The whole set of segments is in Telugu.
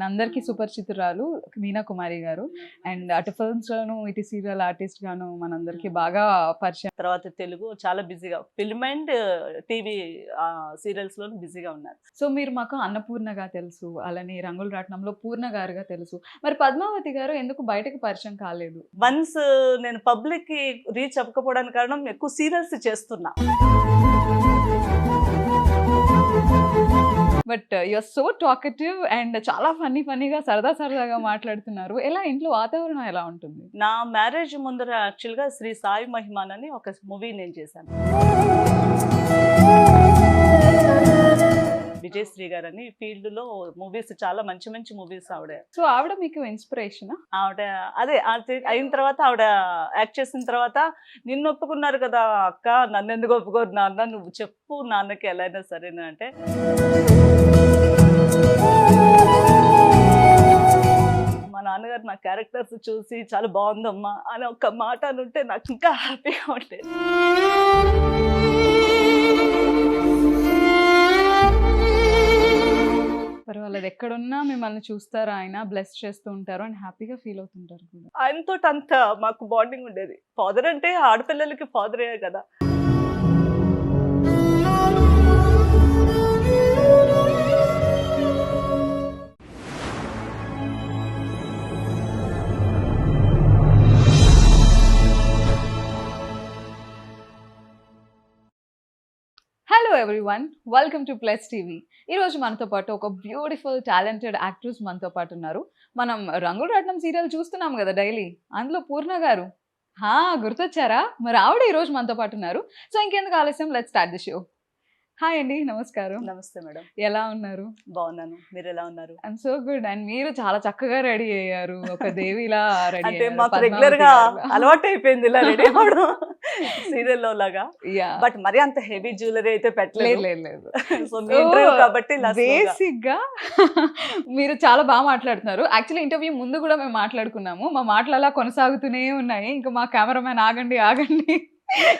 మనందరికీ సుపరిచితురాలు మీనా కుమారి గారు. అండ్ అటు ఫిల్మ్స్ లోను ఇటు సీరియల్ ఆర్టిస్ట్ గాను మనందరికీ బాగా పరిచయం. తర్వాత తెలుగు చాలా బిజీగా ఫిల్మ్ అండ్ టీవీ సీరియల్స్ లో బిజీగా ఉన్నారు. సో మీరు మాకు అన్నపూర్ణగా తెలుసు, అలానే రంగుల రాట్నంలో పూర్ణ గారుగా తెలుసు. మరి పద్మావతి గారు ఎందుకు బయటకు పరిచయం కాలేదు? వన్స్ నేను పబ్లిక్ కి రీచ్ అవ్వకపోవడానికి కారణం ఎక్కువ సీరియల్స్ చేస్తున్నా. But you're so talkative and చాలా ఫన్నీగా సరదాగా మాట్లాడుతున్నారు. ఎలా ఇంట్లో వాతావరణం ఎలా ఉంటుంది? నా మ్యారేజ్ ముందర యాక్చువల్ గా శ్రీ సాయి మహిమాన్ అని ఒక మూవీ నేను చేశాను. విజయశ్రీ గారు అని ఫీల్డ్ లో మూవీస్ చాలా మంచి మూవీస్ ఆవిడ. సో ఆవిడ మీకు ఇన్స్పిరేషన్? ఆవిడ అదే అయిన తర్వాత ఆవిడ యాక్ట్ చేసిన తర్వాత నిన్ను ఒప్పుకున్నారు కదా అక్క, నన్ను ఎందుకు ఒప్పుకోరు నాన్న, నువ్వు చెప్పు నాన్నకి ఎలా అయినా సరేనా అంటే, మా నాన్నగారు నా క్యారెక్టర్స్ చూసి చాలా బాగుందమ్మా అని ఒక్క మాట అనుంటే నాకు ఇంకా హ్యాపీగా ఉండేది. పర్వాలేదు, ఎక్కడున్నా మిమ్మల్ని చూస్తారు, ఆయన బ్లెస్ చేస్తూ ఉంటారు అండ్ హ్యాపీగా ఫీల్ అవుతుంటారు కూడా. ఆయనతో అంత మాకు బాండింగ్ ఉండేది. ఫాదర్ అంటే ఆడపిల్లలకి ఫాదరే కదా. Hello everyone, welcome to plus TV. ఈరోజు మనతో పాటు ఒక బ్యూటిఫుల్ టాలెంటెడ్ యాక్ట్రెస్ మనతో పాటు ఉన్నారు. మనం రంగుల రాట్నం సీరియల్ చూస్తున్నాం కదా డైలీ, అందులో పూర్ణ గారు. గుర్తొచ్చారా? మరి ఆవిడ ఈరోజు మనతో పాటు ఉన్నారు. సో ఇంకెందుకు ఆలస్యం, let's start the show. Hi అండి, నమస్కారం. నమస్తే మేడం. ఎలా ఉన్నారు? బాగున్నాను, మీరు ఎలా ఉన్నారు? I'm so good. అండ్ మీరు చాలా చక్కగా రెడీ అయ్యారు, ఒక దేవిలా రెడీ అంటే మాకు రెగ్యులర్ గా అలవాటు అయిపోయింది ఇలా రెడీ అవ్వడం సీరియల్ లో లాగా. బట్ మరి అంత హెవీ జ్యువెలరీ అయితే పెట్టలేదు. సో మీ ఇంటర్వ్యూ కాబట్టి బేసిక్ గా మీరు చాలా బాగా మాట్లాడుతున్నారు. యాక్చువల్లీ ఇంటర్వ్యూ ముందు కూడా మేము మాట్లాడుకున్నాము, మా మాటలు అలా కొనసాగుతూనే ఉన్నాయి. ఇంకా మా కెమెరామ్యాన్ ఆగండి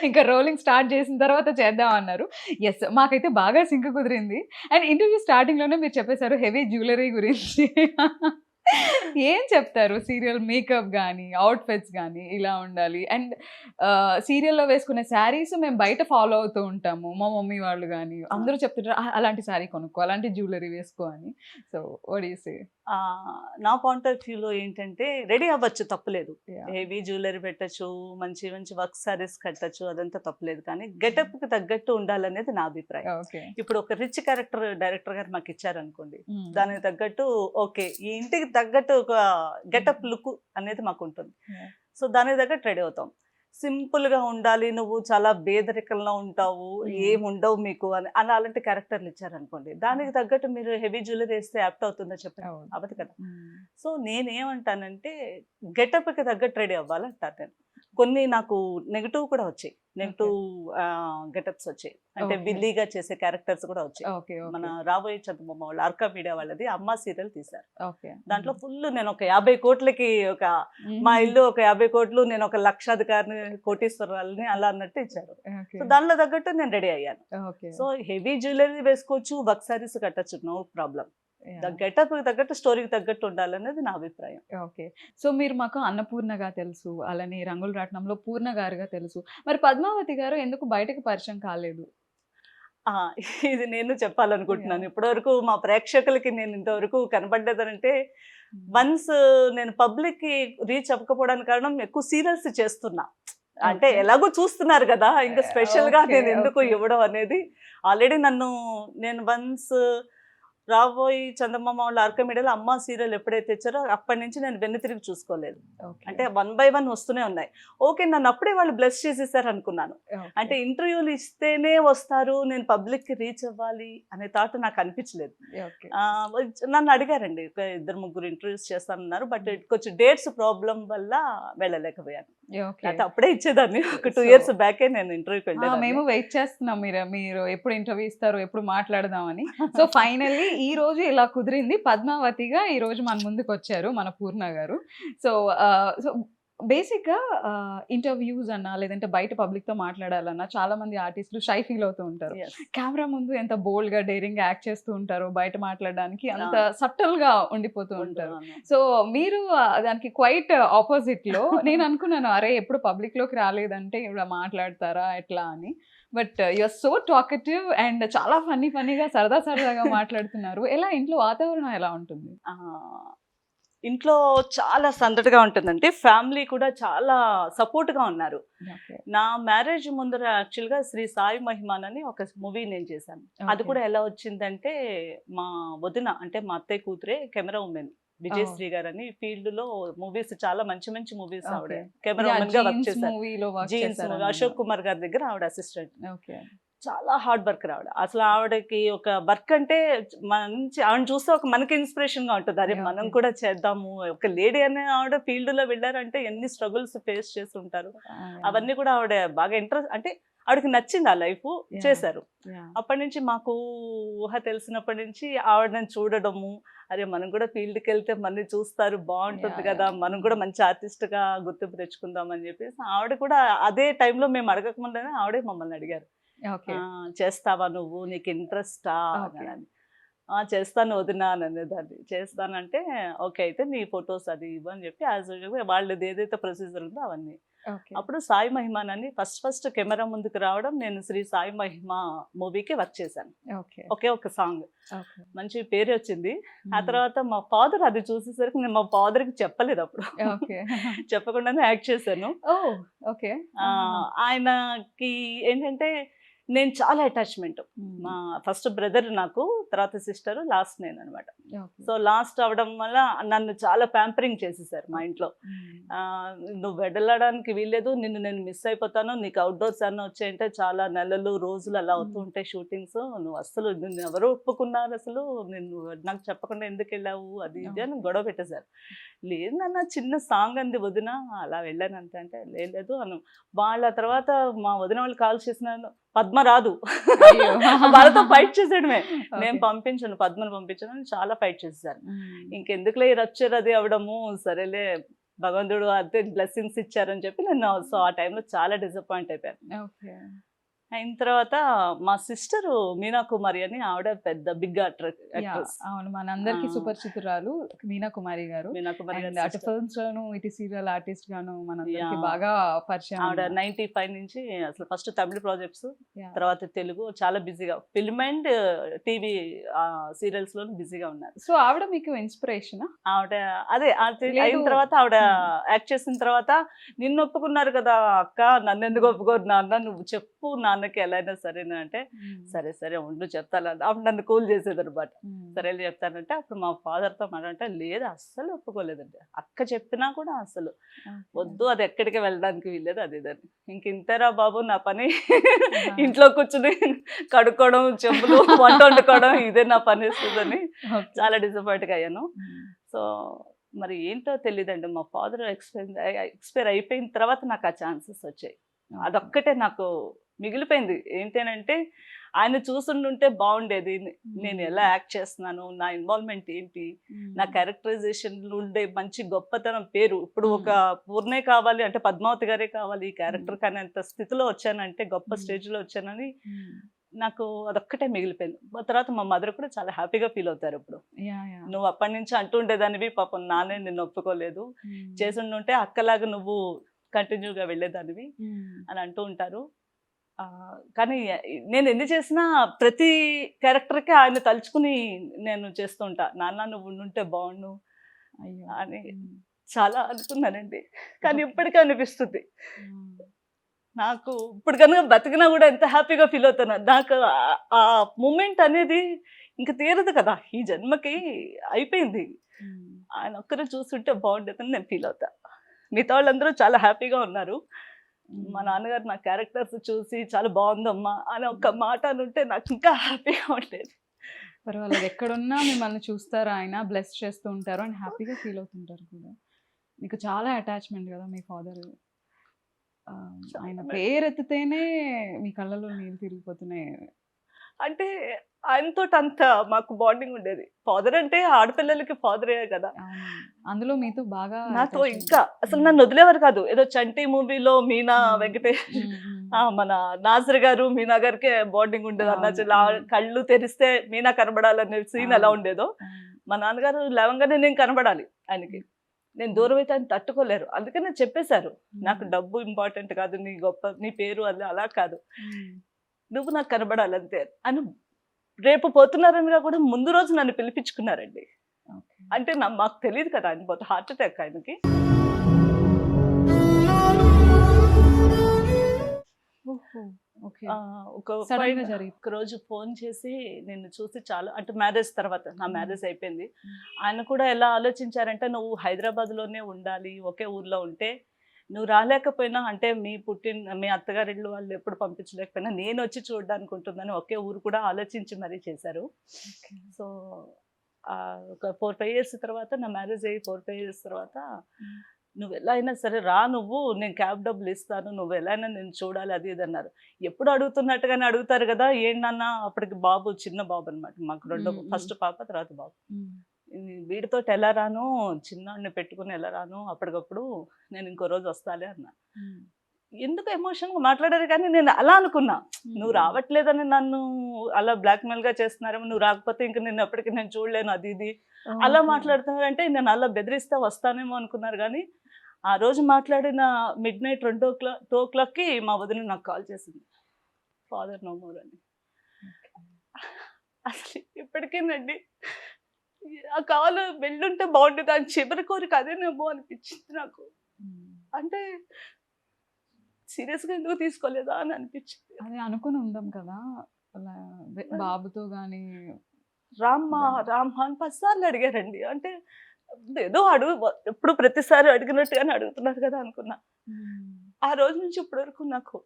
ఇంకా రోలింగ్ స్టార్ట్ చేసిన తర్వాత చేద్దాం అన్నారు. ఎస్, మాకైతే బాగా సింక్ కుదిరింది. అండ్ ఇంటర్వ్యూ స్టార్టింగ్ లోనే మీరు చెప్పేశారు హెవీ జ్యువెలరీ గురించి. ఏం చెప్తారు? సీరియల్ మేకప్ కానీ, అవుట్ఫిట్స్ కానీ ఇలా ఉండాలి. అండ్ సీరియల్లో వేసుకునే శారీస్ మేము బయట ఫాలో అవుతూ ఉంటాము, మా మమ్మీ వాళ్ళు కానీ అందరూ చెప్తుంటారు అలాంటి శారీ కొనుక్కో, అలాంటి జ్యువెలరీ వేసుకో అని. So what you say? నా పాయింట్ ఆఫ్ వ్యూలో ఏంటంటే రెడీ అవ్వచ్చు, తప్పలేదు. హెవీ జ్యువెలరీ పెట్టచ్చు, మంచి వర్క్ సారీస్ కట్టచ్చు, అదంతా తప్పలేదు. కానీ గెటప్ కి తగ్గట్టు ఉండాలనేది నా అభిప్రాయం. ఇప్పుడు ఒక రిచ్ క్యారెక్టర్ డైరెక్టర్ గారు మాకు ఇచ్చారనుకోండి, దానికి తగ్గట్టు ఓకే, ఈ ఇంటికి తగ్గట్టు ఒక గెటప్ లుక్ అనేది మాకు ఉంటుంది. సో దానికి తగ్గట్టు రెడీ అవుతాం. సింపుల్ గా ఉండాలి, నువ్వు చాలా పేదరికంలో ఉంటావు, ఏం ఉండవు మీకు అని అలాంటి క్యారెక్టర్లు ఇచ్చారనుకోండి, దానికి తగ్గట్టు మీరు హెవీ జ్యువెలరీ వేస్తే యాప్ట్ అవుతుందో చెప్పండి, అవ్వదు కదా. సో నేనేమంటానంటే గెటప్ కి తగ్గట్టు రెడీ అవ్వాలంటాను నేను. కొన్ని నాకు నెగిటివ్ కూడా వచ్చాయి, నెగిటివ్ గెటప్స్ వచ్చాయి. అంటే బిల్లీగా చేసే క్యారెక్టర్స్ కూడా వచ్చాయి. మన రాబోయే చంద్రబాబు వాళ్ళు ఆర్కా మీడియా వాళ్ళది అమ్మ సీరియల్ తీశారు. దాంట్లో ఫుల్ నేను ఒక 50 కోట్లకి మా ఇల్లు ఒక 50 కోట్లు, నేను ఒక లక్షాధికారిని, కోటీశ్వరాలని అలా అన్నట్టు ఇచ్చారు. సో దానిలో తగ్గట్టు నేను రెడీ అయ్యాను. సో హెవీ జ్యువెలరీ వేసుకోవచ్చు, వర్క్ సారీస్ కట్టచ్చు, నో ప్రాబ్లం. గెటప్ తగ్గట్టు, స్టోరీకి తగ్గట్టు ఉండాలనేది నా అభిప్రాయం. ఓకే. సో మీరు మాకు అన్నపూర్ణగా తెలుసు, అలానే రంగుల రాట్నంలో పూర్ణ గారుగా తెలుసు. మరి పద్మావతి గారు ఎందుకు బయటకు పరిచయం కాలేదు? ఇది నేను చెప్పాలనుకుంటున్నాను. ఇప్పటివరకు మా ప్రేక్షకులకి నేను ఇంతవరకు కనబడ్డదనంటే, వన్స్ నేను పబ్లిక్ కి రీచ్ అవ్వకపోవడానికి కారణం ఎక్కువ సీరియల్స్ చేస్తున్నా. అంటే ఎలాగో చూస్తున్నారు కదా, ఇంకా స్పెషల్ గా నేను ఎందుకు ఇవ్వడం అనేది. ఆల్రెడీ నేను వన్స్ రాబోయే చందమామ వాళ్ళ ఆర్కా మీడియాలో అమ్మ సీరియల్ ఎప్పుడైతే ఇచ్చారో అప్పటి నుంచి నేను వెన్ను తిరిగి చూసుకోలేదు. అంటే 1 by 1 వస్తూనే ఉన్నాయి. ఓకే, నన్ను అప్పుడే వాళ్ళు బ్లెస్ చేసేసారు అనుకున్నాను. అంటే ఇంటర్వ్యూలు ఇస్తేనే వస్తారు, నేను పబ్లిక్ కి రీచ్ అవ్వాలి అనే థాట్ నాకు అనిపించలేదు. నన్ను అడిగారండి, 2-3 ఇంటర్వ్యూస్ చేస్తానన్నారు. బట్ కొంచెం డేట్స్ ప్రాబ్లం వల్ల వెళ్ళలేకపోయాను. అప్పుడే ఇచ్చేదాన్ని. ఒక 2 years బ్యాకే నేను ఇంటర్వ్యూకి వెళ్ళాను. మేము వెయిట్ చేస్తున్నాం మీరు ఎప్పుడు ఇంటర్వ్యూ ఇస్తారు, ఎప్పుడు మాట్లాడదామని. సో ఫైనల్లీ ఈ రోజు ఇలా కుదిరింది. పద్మావతిగా ఈ రోజు మన ముందుకు వచ్చారు మన పూర్ణ గారు. సో బేసిక్‌గా ఇంటర్‌వ్యూస్ అన్నా, లేదంటే బయట పబ్లిక్‌తో మాట్లాడాలన్నా చాలా మంది ఆర్టిస్టులు షై ఫీల్ అవుతూ ఉంటారు. యెస్. కెమెరా ముందు ఎంత బోల్డ్‌గా, డేరింగ్‌గా యాక్ట్ చేస్తూ ఉంటారో, బయట మాట్లాడడానికి అంత అవును. సటిల్‌గా ఉండిపోతూ ఉంటారు. అవును. సో, మీరు దానికి క్వైట్ ఆపోజిట్‌లో నేను అనుకున్నాను, అరే! ఎప్పుడు పబ్లిక్‌లోకి రాలేదంటే ఈవిడ మాట్లాడతారా ఎట్లా అని. But you are so talkative and చాలా ఫన్నీగా సరదాగా మాట్లాడుతున్నారు. ఎలా ఇంట్లో వాతావరణం ఎలా ఉంటుంది? ఆ! ఇంట్లో చాలా సందడిగా ఉంటుందండి. ఫ్యామిలీ కూడా చాలా సపోర్ట్‌గా ఉన్నారు. ఓకే. నా మ్యారేజ్ ముందర యాక్చువల్‌గా 'శ్రీ సాయి మహిమాన్' అని ఒక మూవీ నేను చేశాను. అది ఓకే. కూడా ఎలా వచ్చిందంటే, మా వదిన అంటే మా అత్తయ్య కూతురే కెమెరా వుమెన్. ఓహ్! విజయశ్రీ గారని ఫీల్డ్‌లో మూవీస్ చాలా మంచి మూవీస్ ఆవిడ. ఓకే. Camera yeah! వుమెన్‌గా వర్క్ 'జీన్స్' చేశారు. మూవీలో వర్క్ 'జీన్స్' మూవీ చేశారన్నారు. అశోక్ కుమార్ గారి దగ్గర ఆవిడ అసిస్టెంట్. ఓకే. చాలా హార్డ్ వర్కర్ ఆవిడ. అసలు ఆవిడకి ఒక వర్క్ అంటే మంచి ఆవిడని చూస్తే ఒక మనకి ఇన్స్‌పిరేషన్‌గా ఉంటది. అరే! మనం ఓకే. కూడా చేద్దాము. ఒక లేడీ అనే ఆవిడ ఫీల్డ్‌లో వెళ్లారంటే ఎన్ని స్ట్రగుల్స్ ఫేస్ చేసి ఉంటారు. యాహ్! అవన్నీ కూడా ఆవిడ బాగా అంటే ఆవిడకి నచ్చింది ఆ లైఫు. యాహ్! చేశారు. యాహ్! అప్పటినుంచి మాకు ఊహ తెలిసినప్పటి నుంచి ఆవిడని చూడడము, అరే! మనం కూడా ఫీల్డ్‌కెళ్తే మనల్ని చూస్తారు బావుంటుంది యాహ్! కదా! యాహ్! మనం కూడా మంచి ఆర్టిస్ట్‌గా గుర్తింపు తెచ్చుకుందాం అని చెప్పేసి ఆవిడ కూడా అదే టైంలో మేము అడగక ముందనే ఆవిడే మమ్మల్ని అడిగారు. ఓకే. చేస్తావా నువ్వు? నీకు ఇంట్రెస్టా? ఓకే. అని. చేస్తాను వదినా అని అనేదాన్ని. చేస్తానంటే, ఓకే. అయితే నీ ఫోటోస్ అది ఇవ్వు అని చెప్పి యాజ్ యూజువల్‌గా వాళ్ళది ఏదైతే ప్రొసీజర్ ఉందో అవన్నీ. ఓకే. అప్పుడు సాయి మహిమాన్ అని ఫస్ట్ కెమెరా ముందుకు రావడం నేను 'శ్రీ సాయి మహిమ' మూవీకి వర్క్ చేశాను. ఓకే. ఒకే ఒక సాంగ్. ఓకే. మంచి పేరొచ్చింది. ఆ హ్మ్. తర్వాత మా ఫాదర్ అది చూసేసరికి నేను మా ఫాదర్‌కి చెప్పలేదప్పుడు. ఓకే. చెప్పకుండానే యాక్ట్ చేశాను. ఓహ్! ఓకే. ఆహా! ఆయనకి ఏంటంటే నేను చాలా అటాచ్‌మెంట్. హ్మ్. మా ఫస్ట్ బ్రదర్ నాకు, తర్వాత సిస్టర్, లాస్ట్ నేననమాట. ఓకే. సో, లాస్ట్ అవ్వడం వల్ల నన్ను చాలా ప్యాంపరింగ్ చేసేసారు మా ఇంట్లో. హ్మ్. "నువ్వు వెడలడానికి వీల్లేదు. నిన్ను నేను మిస్ అయిపోతాను. నీకు ఔట్‌డోర్స్ అన్నా వచ్చాయంటే చాలా నెలలు, రోజులు అలా అవుతూ హ్మ్. ఉంటాయి షూటింగ్స్. నువ్వు అస్సలు నిన్నెవరు ఒప్పుకున్నారసలు? నిన్ను నాకు చెప్పకుండా ఎందుకెళ్ళావు?" అది ఇది అని ఓకే. గొడవ పెట్టేశారు. లేదు నాన్న చిన్న సాంగ్ అంది వదిన, అలా వెళ్ళానంతే అంటే, లేదు అను. వాళ్ళ తర్వాత మా వదిన వాళ్ళు కాల్ చేసినాను, పద్మ రాదు. అయ్యో! వాళ్ళతో ఫైట్ చేసేయడమే. నేను ఓకే. పంపించను, పద్మని పంపించను అని చాలా ఫైట్ చేసేసారు. హ్మ్. ఇంకెందుకులే ఈ రప్చర్ అది అవ్వడము, సరేలే భగవంతుడు అంతే బ్లెస్సింగ్స్ ఇచ్చారని చెప్పి నేను సో, ఆ టైంలో చాలా డిసప్పాయింట్ అయిపోయాను. ఓకే. అయిన తర్వాత మా సిస్టరు మీనా కుమారి అని ఆవిడ పెద్ద బిగ్ యాహ్! యాక్ట్రెస్. అవును. ఆ! మనందరికీ సుపరిచితురాలు మీనా కుమారి గారు. మీనా కుమారి గారి అండ్ అటు సిస్టర్. ఫిల్మ్స్‌లోను, ఇటు సీరియల్ ఆర్టిస్ట్‌గాను మనందరికీ యాహ్! బాగా పరిచయం ఆవిడ ఉన్న 95 నుంచి అసలు ఫస్ట్ తమిళ్ ప్రాజెక్ట్స్, యాహ్! తర్వాత తెలుగు చాలా బిజీగా ఫిల్మ్ అండ్ టీవీ సీరియల్స్‌లోను బిజీగా ఉన్నారు. సో, ఆవిడ మీకు ఇన్‌స్పిరేషనా? ఆవిడ అదే అది అయిన లేదు. తర్వాత ఆవిడ హ్మ్. యాక్ట్ చేసిన తర్వాత నిన్ను ఒప్పుకున్నారు కదా అక్క! నన్నెందుకు ఒప్పుకోరు నాన్న? నువ్వు చెప్పు నాన్నకి ఎలా అయినా సరేనా అంటే, హ్మ్. సరే ఉండు చెప్తాను ఆవిడ నన్ను కూల్ చేసేదనమాట. హ్మ్. సరేలే చెప్తానంటే అప్పుడు మా ఫాదర్‌తో మాట్లాడంటే లేదు అస్సలు ఒప్పుకోలేదండి. అక్క చెప్పినా కూడా అసలు ఓకే. వద్దు అది ఎక్కడికి వెళ్ళడానికి వీల్లేదు అది ఇదని. ఇంక ఇంతేరా బాబు నా పని ఆహా! ఇంట్లో కూర్చొని కడుక్కోవడం, చెంబులు, వంట వండుకోవడం ఇదే నా పనేస్తదని ఓకే. చాలా డిసప్పాయింట్‌గా అయ్యాను. హ్మ్. సో, మరి ఏంటో తెలీదండి. మా ఫాదర్ ఎక్స్‌పైర్ అయిపోయిన తర్వాత నాకు ఆ ఛాన్సెస్ వచ్చాయి. ఓకే. అదొక్కటే నాకు మిగిలిపోయింది. ఏంటి అనంటే ఆయన చూసుండుంటే బావుండేది. నేను హ్మ్. ఎలా యాక్ట్ చేస్తున్నాను? నా ఇన్వాల్వ్‌మెంట్ ఏంటి? నా హ్మ్. క్యారెక్టరైజేషన్‌లో ఉండే మంచి గొప్పతనం పేరు. ఇప్పుడు ఒక హ్మ్. పూర్ణే కావాలి అంటే పద్మావతి గారే కావాలి ఈ హ్మ్. క్యారెక్టర్ అనేంత స్థితిలో వచ్చానంటే గొప్ప హ్మ్. స్టేజ్‌లో వచ్చానని హ్మ్. నాకు అదొక్కటే మిగిలిపోయింది. తర్వాత మా మదర్ కూడా చాలా హ్యాపీగా ఫీల్ అవుతారిప్పుడు. యాహ్! నువ్వు అప్పటినుంచి అంటుండేదానివి పాపం నాన్నే నిన్ను ఒప్పుకోలేదు. హ్మ్. చేసుండుంటే అక్కలాగా నువ్వు కంటిన్యూగా వెళ్ళేదానివి హ్మ్. అని అంటూ ఉంటారు. కానీ నేను ఎన్ని చేసినా ప్రతి క్యారెక్టర్‌కి ఆయన తలుచుకుని నేను చేస్తూ ఉంటా. నాన్న నువ్వు ఉండుంటే బావుండు అయ్యో! అని హ్మ్. చాలా అనుకున్నానండి. కానీ ఓకే. ఇప్పటికీ అనిపిస్తుంది. హ్మ్. నాకు ఇప్పుడు గనుక బతికినా గూడా ఎంత హ్యాపీగా ఫీల్ అవుతానో. నాకు ఆ మూమెంట్ అనేది ఇంక తీరదు కదా! ఈ జన్మకి అయిపోయింది. హ్మ్. ఆయన ఒక్కరే చూస్తుంటే బావుండేదని నేను ఫీల్ అవుతా. మిగతా వాళ్ళందరూ చాలా హ్యాపీగా ఉన్నారు. మా హ్మ్. నాన్నగారు నా క్యారెక్టర్స్ చూసి చాలా బావుందమ్మా అని ఒక్క హ్మ్. మాట అనుంటే నాకు ఇంకా హ్యాపీగా ఉండేది. పర్వాలేదు. ఎక్కడున్నా మిమ్మల్ని చూస్తారు ఆయన. బ్లెస్ చేస్తూ ఉంటారు. అండ్ హ్యాపీగా ఫీల్ అవుతుంటారు కూడా. మీకు చాలా అటాచ్‌మెంట్ గదా! మీ ఫాదర్. ఆయన చాలా పేరెత్తితేనే మీ కళ్ళలో నీళ్ళు తిరిగిపోతున్నాయి. అంటే ఆయనతో అంత మాకు బాండింగ్ ఉండేది. ఫాదర్ అంటే ఆడపిల్లలకి ఫాదరే కదా. అందులో మీతో బాగా నాతో ఇంకా అసలు నన్ను వదిలేవారు కాదు. ఏదో చంటి మూవీలో మీనా వెంకటేష్ మన నాజర్ గారు మీనా గారికి బాండింగ్ ఉండేది. అన్న చెల్లి కళ్ళు తెరిస్తే మీనా కనబడాలనే సీన్ ఎలా ఉండేదో, మా నాన్నగారు లేవంగానే నేను కనబడాలి ఆయనకి. నేను దూరం అయితే ఆయన తట్టుకోలేరు. అందుకని చెప్పేశారు, నాకు డబ్బు ఇంపార్టెంట్ కాదు, నీ గొప్ప నీ పేరు అలా కాదు, నువ్వు నాకు కనబడాలి అంతే అని. రేపు పోతున్నారనిగా కూడా ముందు రోజు నన్ను పిలిపించుకున్నారండి. అంటే మాకు తెలియదు కదా ఆయన పోతే, హార్ట్ అటాక్ ఆయనకి. ఒక రోజు ఫోన్ చేసి నిన్ను చూసి చాలా, అంటే మ్యారేజ్ తర్వాత, నా మ్యారేజ్ అయిపోయింది, ఆయన కూడా ఎలా ఆలోచించారంటే, నువ్వు హైదరాబాద్లోనే ఉండాలి, ఒకే ఊర్లో ఉంటే నువ్వు రాలేకపోయినా, అంటే మీ అత్తగారిళ్ళు వాళ్ళు ఎప్పుడు పంపించలేకపోయినా నేను వచ్చి చూడడానికి ఉంటుందని ఒకే ఊరు కూడా ఆలోచించి మరీ చేశారు. సో ఒక 4-5 years తర్వాత, నా మ్యారేజ్ అయ్యి 4-5 years తర్వాత, నువ్వు ఎలా అయినా సరే రా, నువ్వు నేను క్యాబ్ డబ్బులు ఇస్తాను, నువ్వు ఎలా అయినా నేను చూడాలి అది ఇది అన్నారు. ఎప్పుడు అడుగుతున్నట్టుగానే అడుగుతారు కదా, ఏంటన్నా అప్పటికి బాబు చిన్న బాబు అనమాట మాకు, ఫస్ట్ పాప తర్వాత బాబు. వీడితో ఎలా రాను, చిన్నాడిని పెట్టుకుని ఎలా రాను, అప్పటికప్పుడు నేను ఇంకో రోజు వస్తాలే అన్నా. ఎందుకు ఎమోషన్గా మాట్లాడారు, కానీ నేను అలా అనుకున్నా, నువ్వు రావట్లేదని నన్ను అలా బ్లాక్మెయిల్గా చేస్తున్నారేమో, నువ్వు రాకపోతే ఇంక నేను ఎప్పటికీ నేను చూడలేను అది ఇది అలా మాట్లాడుతున్నారంటే, నేను అలా బెదిరిస్తే వస్తానేమో అనుకున్నారు. కానీ ఆ రోజు మాట్లాడిన midnight 2 o'clockకి మా వదిన నాకు కాల్ చేసింది, ఫాదర్ నో మోర్ అని. అసలు ఇప్పటికేనండి ఆ కాల్ వెళ్ళుంటే బాగుండేది, అని చివరి కోరిక అదేనేమో అనిపించింది నాకు. అంటే సీరియస్గా ఎందుకు తీసుకోలేదా అని అనిపించింది. అదే అనుకుని ఉందాం కదా బాబుతో గానీ. రామ్మా రామ్మా అని 10 సార్లు అడిగారండి. అంటే ఏదో ఎప్పుడు ప్రతిసారి అడిగినట్టుగానే అడుగుతున్నారు కదా అనుకున్నా. ఆ రోజు నుంచి ఇప్పటి వరకు నాకు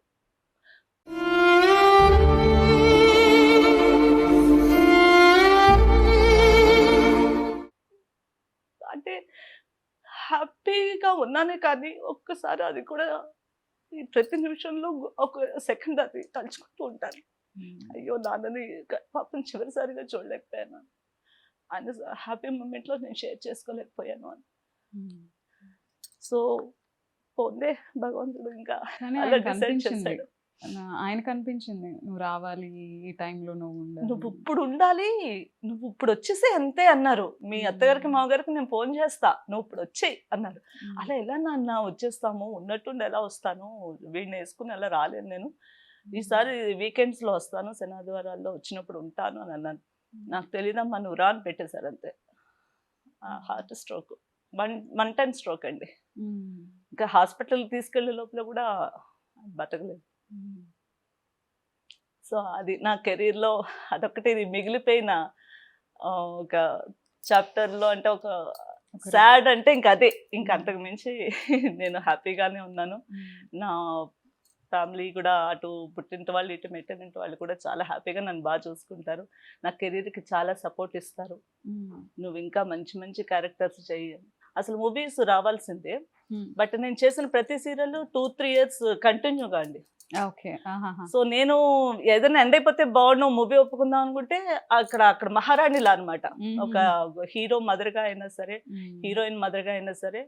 అంటే హ్యాపీగా ఉన్నానే, కానీ ఒక్కసారి అది కూడా ప్రతి నిమిషంలో ఒక సెకండ్ అది తలుచుకుంటూ ఉంటాను. అయ్యో నాన్నని పాపం చివరిసారిగా చూడలేకపోయాను, ఆయన హ్యాపీ మూమెంట్లో నేను షేర్ చేసుకోలేకపోయాను అని. సో పోందే భగవంతుడు ఇంకా అలా డిసైడ్ చేశాడు. ఆయనకు అనిపించింది నువ్వు రావాలి, ఈ టైంలో నువ్వు ఇప్పుడు ఉండాలి, నువ్వు ఇప్పుడు వచ్చేసే అంతే అన్నారు. మీ అత్తగారికి మామగారికి నేను ఫోన్ చేస్తా, నువ్వు ఇప్పుడు వచ్చేయి అన్నారు. అలా ఎలా నాన్న వచ్చేస్తాము, ఉన్నట్టుండి ఎలా వస్తాను, వీడిని వేసుకుని అలా రాలేను నేను, ఈసారి వీకెండ్స్లో వస్తాను, శనాదివారాల్లో వచ్చినప్పుడు ఉంటాను అని అన్నాను. నాకు తెలియదమ్మా నువ్వు రా అని పెట్టేశారు అంతే. హార్ట్ స్ట్రోక్, 1 time స్ట్రోక్ అండి. ఇంకా హాస్పిటల్కి తీసుకెళ్లే లోపల కూడా బతకలేదు. సో అది నా కెరీర్లో అదొకటి మిగిలిపోయిన ఒక చాప్టర్లో, అంటే ఒక సాడ్ అంటే ఇంకా అదే, ఇంకా అంతకు మించి నేను హ్యాపీగానే ఉన్నాను. నా ఫ్యామిలీ కూడా, అటు పుట్టింటి వాళ్ళు ఇటు మెట్టింటి వాళ్ళు కూడా చాలా హ్యాపీగా నన్ను బాగా చూసుకుంటారు, నా కెరీర్కి చాలా సపోర్ట్ ఇస్తారు. నువ్వు ఇంకా మంచి మంచి క్యారెక్టర్స్ చెయ్యి, అసలు మూవీస్ రావాల్సిందే, బట్ నేను చేసిన ప్రతి సీరియల్ 2-3 years కంటిన్యూగా అండి. సో నేను ఏదైనా ఎండ్ అయిపోతే బాగుండు, మూవీ ఒప్పుకుందాం అనుకుంటే అక్కడ మహారాణిలా అనమాట. ఒక హీరో మదర్గా అయినా సరే, హీరోయిన్ మదర్గా అయినా సరే,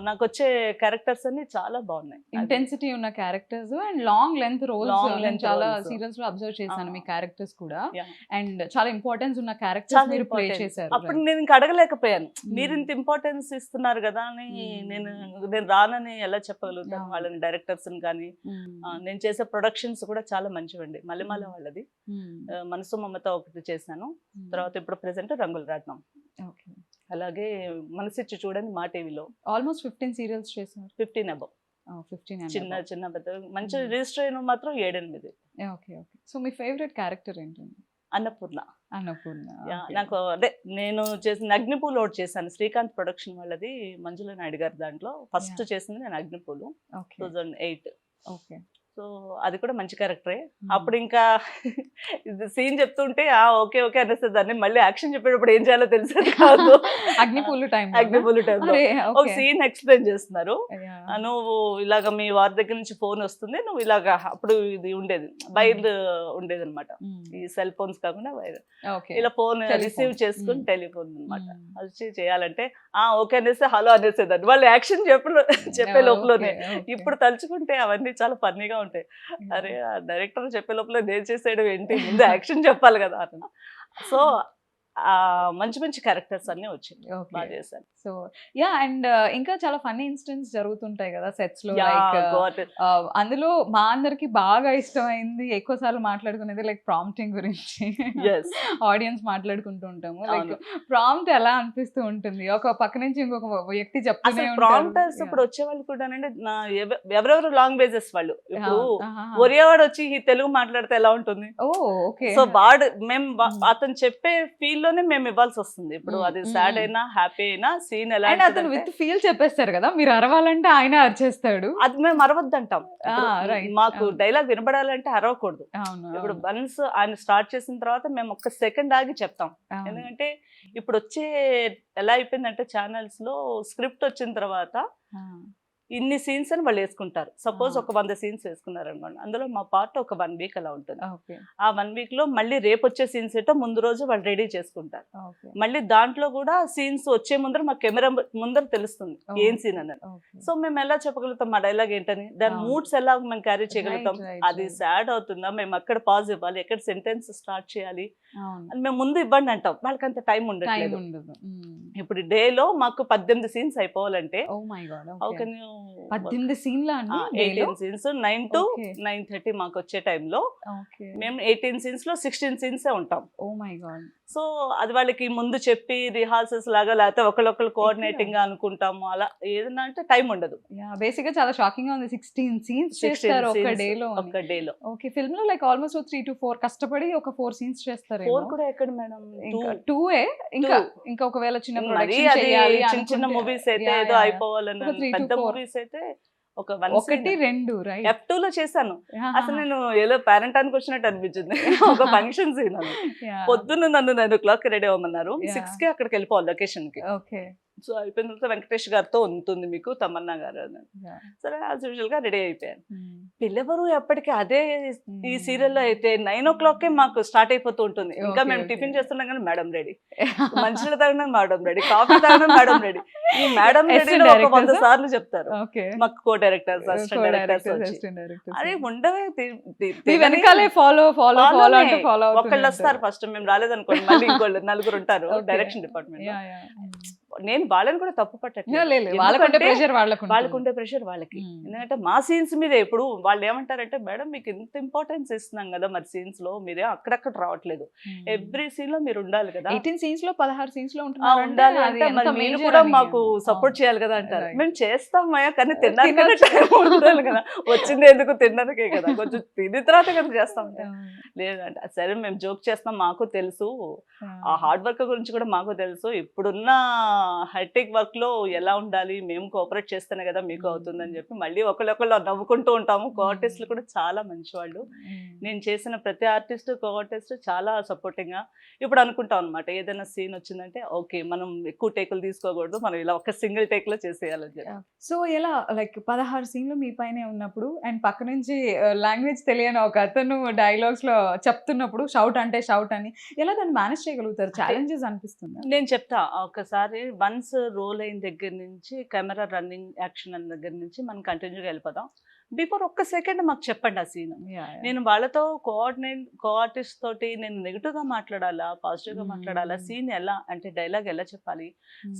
నాకు వచ్చే క్యారెక్టర్స్ అన్ని చాలా బాగున్నాయి. ఇంటెన్సిటీ ఉన్న characters and long length roles చాలా సీరియల్స్ లో అబ్జర్వ్ చేశాను మీ క్యారెక్టర్స్ కూడా. అండ్ చాలా ఇంపార్టెన్స్ ఉన్న క్యారెక్టర్స్ మీరు ప్లే చేశారు. అప్పుడు నేను ఇంకా అడగలేకపోయాను, మీరు ఇంత ఇంపార్టెన్స్ ఇస్తున్నారు కదా అని. నేను రానని ఎలా చెప్పగలుగుతాను వాళ్ళని, డైరెక్టర్స్ కానీ. నేను చేసే ప్రొడక్షన్స్ కూడా చాలా మంచివండి. మల్లెమాల వాళ్ళది మనసు మమత ఒకటి చేశాను, తర్వాత ఇప్పుడు ప్రెసెంట్ రంగుల రాట్నం, అలాగే మనసిచ్చి చూడండి మా టీవీలో ఆల్మోస్ట్ 15 సీరియల్స్ చేశారు. 15 above. 15 చిన్న చిన్న పెద్ద మంచి రిజిస్టర్ అయిన మాత్రం 7-8. ఓకే. సో మీ ఫేవరెట్ క్యారెక్టర్ ఏంటండి? అన్నపూర్ణ. నాకు అదే నేను చేసిన అగ్నిపూలు ఒకటి చేశాను, శ్రీకాంత్ ప్రొడక్షన్ వాళ్ళది, మంజుల నాయుడు గారి దాంట్లో ఫస్ట్ చేసింది నేను అగ్నిపూలు, 2008. సో అది కూడా మంచి క్యారెక్టరే. అప్పుడు ఇంకా ఇది సీన్ చెప్తుంటే ఓకే ఓకే అనేసి దాన్ని మళ్ళీ యాక్షన్ చెప్పేటప్పుడు ఏం చేయాలో తెలిసేది కాదు. అగ్నిపూలు టైం అగ్నిపుల్లు టైంలో ఒక సీన్ ఎక్స్ప్లెయిన్ చేస్తున్నారు. నువ్వు ఇలాగ మీ వారి దగ్గర నుంచి ఫోన్ వస్తుంది, నువ్వు ఇలాగ అప్పుడు ఇది ఉండేది వైర్ ఉండేది అనమాట, ఈ సెల్ ఫోన్స్ కాకుండా వైర్, ఇలా ఫోన్ రిసీవ్ చేసుకుని టెలిఫోన్ అనమాట. అది చేయాలంటే ఓకే అనేసి హలో అనేసేదాన్ని వాళ్ళు యాక్షన్ చెప్పే లోపలనే. ఇప్పుడు తలుచుకుంటే అవన్నీ చాలా ఫన్నీగా ఉంటాయి. అరే ఆ డైరెక్టర్ చెప్పే లోపల నేను చేసేయడం ఏంటి, ముందు యాక్షన్ చెప్పాలి కదా అని. సో మంచి మంచి క్యారెక్టర్స్ అన్ని వచ్చింది, బాగా చేశాను. సో యా అండ్ ఇంకా చాలా ఫన్నీ ఇన్సిడెంట్స్ జరుగుతుంటాయి కదా సెట్స్ లో. లైక్ అందులో మా అందరికి బాగా ఇష్టమైంది, ఎక్కువ సార్లు మాట్లాడుకునేది లైక్ ప్రాంప్టింగ్ గురించి. ఆడియన్స్ మాట్లాడుకుంటూ ఉంటాము, లైక్ ప్రాంప్ట్ ఎలా అనిపిస్తూ ఉంటుంది, ఒక పక్క నుంచి ఇంకొక వ్యక్తి చెప్తూనే ఉంటారు. ప్రాంప్టర్స్ ఇప్పుడు వచ్చే వాళ్ళు కూడా ఎవరెవరు లాంగ్వేజెస్ వాళ్ళు, ఇప్పుడు ఒరియావాడు వచ్చి ఈ తెలుగు మాట్లాడితే ఎలా ఉంటుంది. సో వాడు మేము అతను చెప్పే ఫీల్ లోనే మేము ఇవ్వాల్సి వస్తుంది. ఇప్పుడు అది సాడ్ అయినా హ్యాపీ అయినా సీన్ ఎలా అతను విత్ ఫీల్ చెప్పేస్తారు కదా, మీరు అరవాలంటే ఆయన అరిచేస్తాడు, అది మేము అరవద్దంటాం. మాకు డైలాగ్ వినబడాలంటే అరవకూడదు. ఇప్పుడు వన్స్ ఆయన స్టార్ట్ చేసిన తర్వాత మేము ఒక్క సెకండ్ ఆగి చెప్తాం. ఎందుకంటే ఇప్పుడు వచ్చే ఎలా అయిపోయిందంటే ఛానల్స్ లో స్క్రిప్ట్ వచ్చిన తర్వాత ఇన్ని సీన్స్ అని వాళ్ళు వేసుకుంటారు. సపోజ్ ఒక 100 సీన్స్ వేసుకున్నారు అనుకోండి, అందులో మా పార్ట్ ఒక 1 వీక్ అలా ఉంటుంది. ఆ 1 వీక్ లో మళ్ళీ రేపు వచ్చే సీన్స్ ఏంటో ముందు రోజు వాళ్ళు రెడీ చేసుకుంటారు. మళ్ళీ దాంట్లో కూడా సీన్స్ వచ్చే ముందర మా కెమెరా ముందర తెలుస్తుంది ఏం సీన్ అన్నది. సో మేము ఎలా చెప్పగలుగుతాం మా డైలాగ్ ఏంటని, దాని మూడ్స్ ఎలా మేము క్యారీ చేయగలుగుతాం. అది సాడ్ అవుతుందా, మేము అక్కడ పాజ్ ఇవ్వాలి, ఎక్కడ సెంటెన్స్ స్టార్ట్ చేయాలి అని మేము ముందు ఇవ్వండి అంటాం. వాళ్ళకి అంత టైం ఉండట్లేదు. ఇప్పుడు డేలో మాకు 18 సీన్స్ అయిపోవాలంటే 18 సీన్లు 18 సీన్స్ 9 to 9:30 మాకు వచ్చే టైంలో మేము 18 సీన్స్ లో 16 సీన్సే ఉంటాం. సో అది వాళ్ళకి ముందు చెప్పి రిహార్సల్స్ లాగా లేకపోతే ఒకళ్ళొకళ్ళు కోఆర్డినేటింగ్ గా అనుకుంటాము, అలా ఏదన్నా అంటే టైం ఉండదు. బేసిక్ గా చాలా షాకింగ్ గా ఉంది, 16 సీన్స్ చేస్తారు ఒక డేలో. ఓకే, ఫిల్మ్ లో లైక్ ఆల్మోస్ట్ 3 to 4 కష్టపడి ఒక 4 సీన్స్ చేస్తారు. 4 కూడా ఎక్కడ మేడం, 2 ఇంకా ఒకవేళ చిన్న ప్రొడక్షన్ చేయాలి, చిన్న చిన్న మూవీస్ అయితే ఏదో అయిపోవాలని, పెద్ద మూవీస్ అయితే ఒక 1-2 రైట్. F2 లో చేశాను. అసలు నేను ఏదో పేరెంట్ అని వచ్చినట్టు అనిపించింది. ఒక ఫంక్షన్ సీన్ అది. పొద్దున్న నన్ను 9 o'clock రెడీ అవ్వమన్నారు, 6 కి అక్కడికి వెళ్ళిపోవాలి లొకేషన్ కి. సో అయిపోయిన తర్వాత వెంకటేష్ గారితో ఉంటుంది మీకు తమన్నా గారు అని. సరే యాజ్ యూజువల్ గా రెడీ అయిపోయాను. పిల్లవరు ఎప్పటికీ అదే ఈ సీరియల్లో అయితే 9 o'clock మాకు స్టార్ట్ అయిపోతూ ఉంటుంది. ఇంకా మేము టిఫిన్ చేస్తున్నాం కానీ మేడం రెడీ, మంచిగా తాగడం మేడం రెడీ, కాఫీ తాగడం మేడం రెడీ. ఈ మేడం రెడీలో ఒక 100 సార్లు చెప్తారు మాకు కో డైరెక్టర్స్, అసిస్టెంట్ డైరెక్టర్స్ వచ్చి. అదే ఉండవే వెనకాలే ఫాలో ఒకళ్ళు వస్తారు ఫస్ట్, మేము రాలేదనుకోండి మళ్ళీ ఇంకోళ్ళు 4 ఉంటారు డైరెక్షన్ డిపార్ట్మెంట్. నేను వాళ్ళని కూడా తప్పు పట్టట్లేదు, వాళ్ళకుండే ప్రెషర్ వాళ్ళకి. ఎందుకంటే మా సీన్స్ మీద ఇప్పుడు వాళ్ళు ఏమంటారంటే మేడం మీకు ఇంత ఇంపార్టెన్స్ ఇస్తున్నాం కదా, మరి సీన్స్ లో మీరే అక్కడక్కడ రావట్లేదు, ఎవ్రీ సీన్ లో మీరు ఉండాలి కదా. 18 సీన్స్ లో 16 సీన్స్ లో ఉండాలి అంటే మరి మీరు కూడా మాకు సపోర్ట్ చేయాలి కదా అంటారు. మేము చేస్తామయ్యా కానీ తినడానికి ఉండాలి కదా, వచ్చింది ఎందుకు తినడానికే కదా, కొంచెం తిని తర్వాత కదా చేస్తాం. లేదంటే సరే మేము జోక్ చేస్తాం, మాకు తెలుసు ఆ హార్డ్ వర్క్ గురించి కూడా మాకు తెలుసు, ఇప్పుడున్న హైటెక్ వర్క్ లో ఎలా ఉండాలి, మేము కోఆపరేట్ చేస్తేనే కదా మీకు అవుతుందని చెప్పి మళ్ళీ ఒకళ్ళొకళ్ళు నవ్వుకుంటూ ఉంటాము. కో ఆర్టిస్టులు కూడా చాలా మంచి వాళ్ళు. నేను చేసిన ప్రతి ఆర్టిస్ట్ కో ఆర్టిస్ట్ చాలా సపోర్టింగ్ గా ఇప్పుడు అనుకుంటాం అనమాట. ఏదైనా సీన్ వచ్చిందంటే ఓకే మనం ఎక్కువ టేకులు తీసుకోకూడదు, మనం ఇలా ఒక సింగిల్ టేక్ లో చేసేయాలని చెప్పి. సో ఎలా లైక్ 16 సీన్లు మీ పైనే ఉన్నప్పుడు అండ్ పక్క నుంచి లాంగ్వేజ్ తెలియని ఒక అతను డైలాగ్స్ లో చెప్తున్నప్పుడు షౌట్ అంటే షౌట్ అని ఎలా దాన్ని మేనేజ్ చేయగలుగుతారు? ఛాలెంజెస్ అనిపిస్తుంది. నేను చెప్తా, ఒకసారి వన్స్ రోల్ అయిన దగ్గర నుంచి కెమెరా రన్నింగ్ యాక్షన్ అన్న దగ్గర నుంచి మనం కంటిన్యూగా వెళ్ళిపోతాం. బిఫోర్ ఒక్క సెకండ్ మాకు చెప్పండి ఆ సీన్. నేను వాళ్ళతో కో ఆర్టిస్ట్ తోటి నేను నెగిటివ్ గా మాట్లాడాలా, పాజిటివ్ గా మాట్లాడాలా, సీన్ ఎలా అంటే డైలాగ్ ఎలా చెప్పాలి.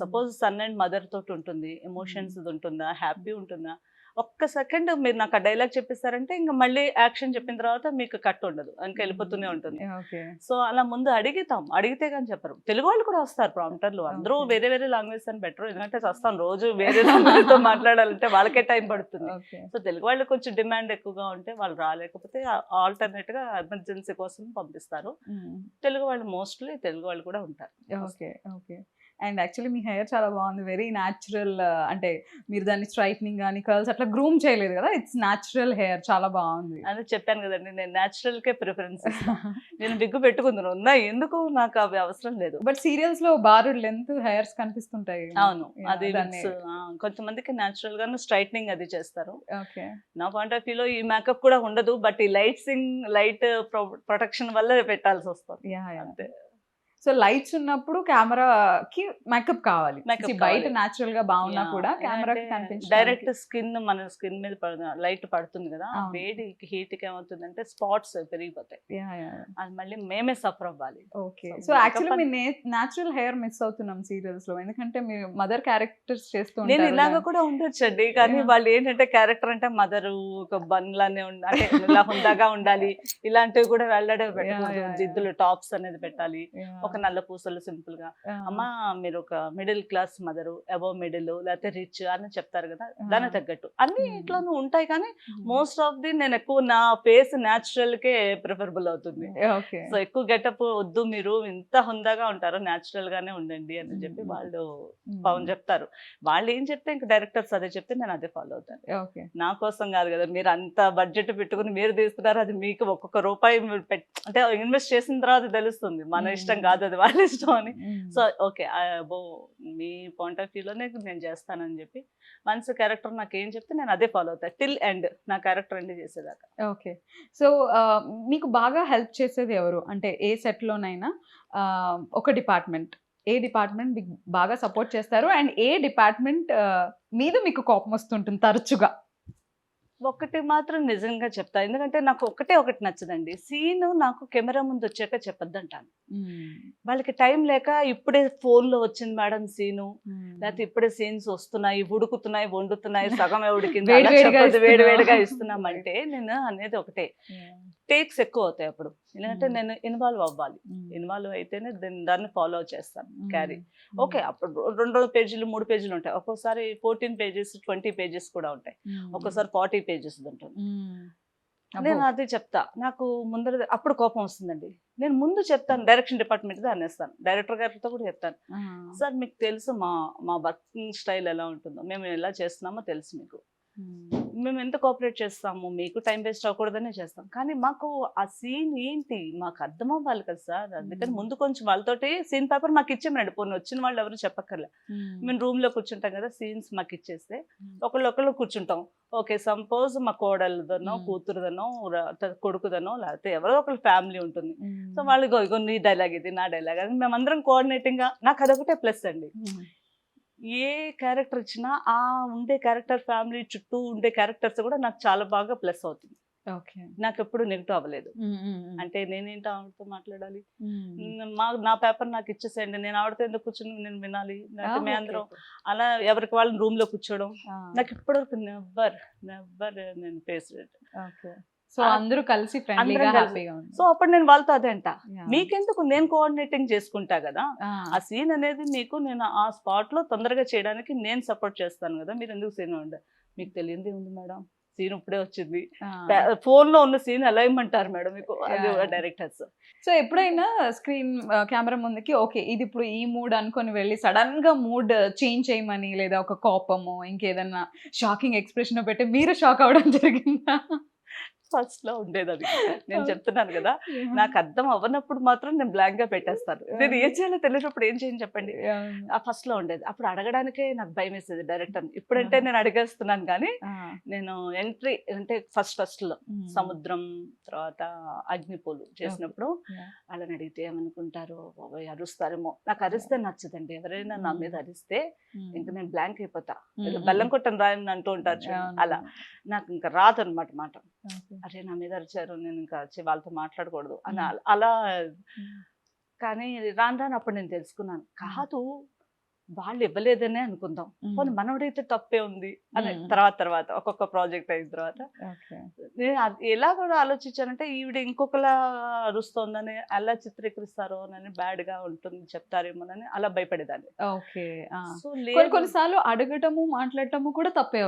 సపోజ్ సన్ అండ్ మదర్ తోటి ఉంటుంది, ఎమోషన్స్ ఉంటుందా, హ్యాపీ ఉంటుందా, ఒక్క సెకండ్ మీరు నాకు ఆ డైలాగ్ చెప్పిస్తారంటే ఇంకా మళ్ళీ యాక్షన్ చెప్పిన తర్వాత మీకు కట్ ఉండదు, ఇంకా వెళ్ళిపోతూనే ఉంటుంది. సో అలా ముందు అడిగితే కానీ చెప్పరు. తెలుగు వాళ్ళు కూడా వస్తారు ప్రాంప్టర్లు, అందరూ వేరే వేరే లాంగ్వేజ్ అని బెటర్, ఎందుకంటే వస్తాను రోజు వేరే లాంగ్వేజ్ తో మాట్లాడాలంటే వాళ్ళకే టైం పడుతుంది. సో తెలుగు వాళ్ళు కొంచెం డిమాండ్ ఎక్కువగా ఉంటే వాళ్ళు రాలేకపోతే ఆల్టర్నేట్ గా ఎమర్జెన్సీ కోసం పంపిస్తారు. తెలుగు వాళ్ళు మోస్ట్లీ తెలుగు వాళ్ళు కూడా ఉంటారు. Okay okay. And actually me hair చాలా బాగుంది, వెరీ న్యాచురల్. అంటే మీరు దాన్ని స్ట్రైట్నింగ్ కానీ కర్ల్స్ అట్లా గ్రూమ్ చేయలేదు కదా, ఇట్స్ న్యాచురల్ హెయిర్, చాలా బాగుంది. అని చెప్పాను కదండి, నేను న్యాచురల్ కే ప్రిఫరెన్స్ ఇస్తాను. నేను బిగ్గు పెట్టుకుందును ఉన్నాయి, ఎందుకు నాకు అవి అవసరం లేదు. బట్ సీరియల్స్ లో బారు లెంత్ హెయిర్స్ కనిపిస్తుంటాయి. అవును, Yeah, అది దాన్ని- కొంతమందికి న్యాచురల్ గాను స్ట్రైట్నింగ్ అది చేస్తారు. ఓకే. నా పాయింట్ ఆఫ్ వ్యూలో ఈ మేకప్ కూడా ఉండదు, బట్ ఈ లైట్ ప్రొటెక్షన్ వల్ల పెట్టాల్సి వస్తుంది యా యా. అంతే. సో లైట్స్ ఉన్నప్పుడు కెమెరాకి మేకప్ కావాలి. Makeup See, బయట కావాలి. నాచురల్ గా బాగున్నా కూడా కెమెరాకి డైరెక్ట్ స్కిన్ మన స్కిన్ మీద లైట్ పడుతుంది కదా, ఆ అవును. వేడి హీట్ కి ఏమవుతుందంటే స్పాట్స్ పెరిగిపోతాయి, అది మళ్ళీ మేమే సఫర్ అవ్వాలి. Okay. So, so makeup actually మీ న్యాచురల్ హెయిర్ మిస్ అవుతున్నాం సీరియల్స్ లో, ఎందుకంటే మీరు మదర్ క్యారెక్టర్స్ చేస్తూ నేను ఉంటారు. ఇలాగ కూడా ఉండొచ్చండి, కానీ Yeah. వాళ్ళు ఏంటంటే క్యారెక్టర్ అంటే మదరు ఒక బన్ లానే అంటే ఇలా హుందాగా ఉండాలి, ఇలాంటివి కూడా వెళ్ళడే పెట్టకూడదు, yeah. జిద్దులు టాప్స్ అనేది పెట్టాలి, Yeah. ఒక నల్ల పూసలు సింపుల్ గా. Yeah. అమ్మా మీరు ఒక middle class mother, above middle లేకపోతే రిచ్ అని చెప్తారు కదా, దానికి తగ్గట్టు అన్ని Hmm. ఇట్లాను ఉంటాయి. కానీ Hmm. మోస్ట్ ఆఫ్ ది నేను ఎక్కువ నా ఫేస్ న్యాచురల్ కే ప్రిఫరబుల్ అవుతుంది. ఓకే. సో ఎక్కువ గెటప్ వద్దు, మీరు ఇంత హుందాగా ఉంటారో న్యాచురల్ గానే ఉండండి అని చెప్పి వాళ్ళు పవన్ చెప్తారు. వాళ్ళు ఏం చెప్తే ఇంకా డైరెక్టర్స్ అదే చెప్తే నేను అదే ఫాలో అవుతాను. ఓకే. నా కోసం కాదు కదా, మీరు అంత బడ్జెట్ పెట్టుకుని మీరు తీస్తున్నారు, అది మీకు ఒక్కొక్క రూపాయి మీరు అంటే ఇన్వెస్ట్ చేసిన తర్వాత తెలుస్తుంది, మన ఇష్టం కాదు అది వాళ్ళ ఇష్టం అని. సో ఓకే, మీ పాయింట్ ఆఫ్ వ్యూలోనే నేను చేస్తానని చెప్పి వన్స్ క్యారెక్టర్ నాకు ఏం చెప్తే నేను అదే ఫాలో అవుతాను టిల్ ఎండ్, నా క్యారెక్టర్ ఎండ్ చేసేదాకా. ఓకే. సో మీకు బాగా హెల్ప్ చేసేది ఎవరు? అంటే ఏ సెట్ లోనైనా ఒక డిపార్ట్మెంట్, ఏ డిపార్ట్మెంట్ మీకు బాగా సపోర్ట్ చేస్తారు అండ్ ఏ డిపార్ట్మెంట్ మీద మీకు కోపం వస్తుంటుంది తరచుగా? ఒకటి మాత్రం నిజంగా చెప్తా, ఎందుకంటే నాకు ఒకటి నచ్చదండి, సీన్ నాకు కెమెరా ముందు వచ్చాక చెప్పొద్దంటాను. వాళ్ళకి టైం లేక ఇప్పుడే ఫోన్ లో వచ్చింది మేడం సీను, లేకపోతే ఇప్పుడే సీన్స్ వస్తున్నాయి, ఉడుకుతున్నాయి, వండుతున్నాయి, సగం ఉడికింది, అలా చెప్పొద్దు, వేడివేడిగా ఇస్తున్నామంటే నేను అనేది ఒకటే, టేక్స్ ఎక్కువ అవుతాయి అప్పుడు. ఎందుకంటే నేను ఇన్వాల్వ్ అవ్వాలి, ఇన్వాల్వ్ అయితేనే దాన్ని ఫాలో చేస్తాను క్యారీ. ఓకే, అప్పుడు 2 పేజీలు 3 పేజీలు ఉంటాయి, ఒక్కోసారి 14 పేజెస్ 20 పేజెస్ కూడా ఉంటాయి, ఒక్కోసారి 40 పేజెస్ ఉంటుంది. నేను అది చెప్తా, నాకు ముందర అప్పుడు కోపం వస్తుందండి, నేను ముందు చెప్తాను, డైరెక్షన్ డిపార్ట్మెంట్ అనేస్తాను, డైరెక్టర్ గారితో కూడా చెప్తాను, సార్ మీకు తెలుసు మా వర్కింగ్ స్టైల్ ఎలా ఉంటుందో, మేము ఎలా చేస్తున్నామో తెలుసు మీకు, మేము ఎంత కోఆపరేట్ చేస్తాము, మీకు టైం వేస్ట్ అవ్వకూడదనే చేస్తాం, కానీ మాకు ఆ సీన్ ఏంటి మాకు అర్థం అవ్వాలి కదా సార్, అందుకని ముందు కొంచెం వాళ్ళతోటి సీన్ పేపర్ మాకు ఇచ్చేయండి, పోనీ వచ్చిన వాళ్ళు ఎవరు చెప్పక్కర్లే, మేము రూమ్ లో కూర్చుంటాం కదా, సీన్స్ మాకు ఇచ్చేస్తే ఒకళ్ళు కూర్చుంటాం. ఓకే, సపోజ్ మా కోడలదనో కూతురుదనో కొడుకుదనో లేకపోతే ఎవరో ఒకళ్ళు ఫ్యామిలీ ఉంటుంది, సో వాళ్ళు ఇగో నీ డైలాగ్ ఇది నా డైలాగ్ అది, మేమందరం కోఆర్డినేటింగ్ గా, నాకు అదొకటే ప్లస్ అండి. ఏ క్యారెక్టర్ ఇచ్చినా ఆ ఉండే క్యారెక్టర్ ఫ్యామిలీ చుట్టూ ఉండే క్యారెక్టర్స్ కూడా నాకు చాలా బాగా ప్లస్ అవుతుంది. ఓకే. నాకు ఎప్పుడు నెగిటివ్ అవ్వలేదు. అంటే నేనేంటి ఆవిడతో మాట్లాడాలి, నా పేపర్ నాకు ఇచ్చేసేయండి, నేను ఆవిడతో ఎందుకు కూర్చొని నేను వినాలి, లేకపోతే మేము అందరం అలా ఎవరికి వాళ్ళని రూమ్ లో కూర్చోవడం నాకు ఇప్పటివరకు నెవర్ నేను ఫేస్. సో అందరూ కలిసి ఫ్రెండ్లీగా హ్యాపీగా ఉంది. సో అప్పుడు నేను వాళ్ళతో అదే అంట, మీకెందుకు నేను కోఆర్డినేటింగ్ చేసుకుంటా కదా, ఆ సీన్ అనేది మీకు నేను ఆ స్పాట్ లో తొందరగా చేయడానికి నేను సపోర్ట్ చేస్తాను కదా, మీరు ఎందుకు సీన్ ఉండే, మీకు తెలియంది ఉంది మేడం, సీన్ ఇప్పుడే వచ్చింది, ఫోన్ లో ఉన్న సీన్ ఎలా ఇమ్మంటారు మేడం మీకు, డైరెక్టర్స్. సో ఎప్పుడైనా స్క్రీన్ కెమెరా ముందుకి ఓకే ఇది ఇప్పుడు ఈ మూడ్ అనుకొని వెళ్ళి సడన్ గా మూడ్ చేంజ్ చేయమని, లేదా ఒక కోపము ఇంకేదన్నా షాకింగ్ ఎక్స్ప్రెషన్ పెట్టి మీరు షాక్ అవడం జరిగిందా? ఫస్ట్ లో ఉండేది అది, నేను చెప్తున్నాను కదా, నాకు అర్థం అవ్వనప్పుడు మాత్రం నేను బ్లాంక్ గా పెట్టేస్తాను, నేను ఏం చేయాలో తెలియనప్పుడు ఏం చేయని చెప్పండి, ఆ ఫస్ట్ లో ఉండేది. అప్పుడు అడగడానికే నాకు భయం వేసేది డైరెక్టర్, ఇప్పుడంటే నేను అడిగేస్తున్నాను, కానీ నేను ఎంట్రీ అంటే ఫస్ట్ లో సముద్రం తర్వాత అగ్నిపూలు చేసినప్పుడు వాళ్ళని అడిగితే ఏమనుకుంటారో అరుస్తారేమో, నాకు అరిస్తే నచ్చదండి, ఎవరైనా నా మీద అరిస్తే ఇంకా నేను బ్లాంక్ అయిపోతా, బెల్లం కొట్టని రాయని అంటూ ఉంటారు అలా, నాకు ఇంకా రాదు అనమాట మాట, అరే నా మీద అరిచారు నేను ఇంకా వాళ్ళతో మాట్లాడకూడదు అని అలా. కానీ రాను అప్పుడు నేను తెలుసుకున్నాను, కాదు వాళ్ళు ఇవ్వలేదనే అనుకుందాం, పోనీ మనోడైతే తప్పే ఉంది, అదే తర్వాత ఒక్కొక్క ప్రాజెక్ట్ అయిన తర్వాత నేను ఎలా కూడా ఆలోచించానంటే ఈవిడ ఇంకొకలా అరుస్తోందని అలా చిత్రీకరిస్తారో అని బ్యాడ్ గా ఉంటుంది చెప్తారేమోనని అలా భయపడేదాన్ని. ఓకే. సో కొన్నిసార్లు అడగటము మాట్లాడటము కూడా తప్పే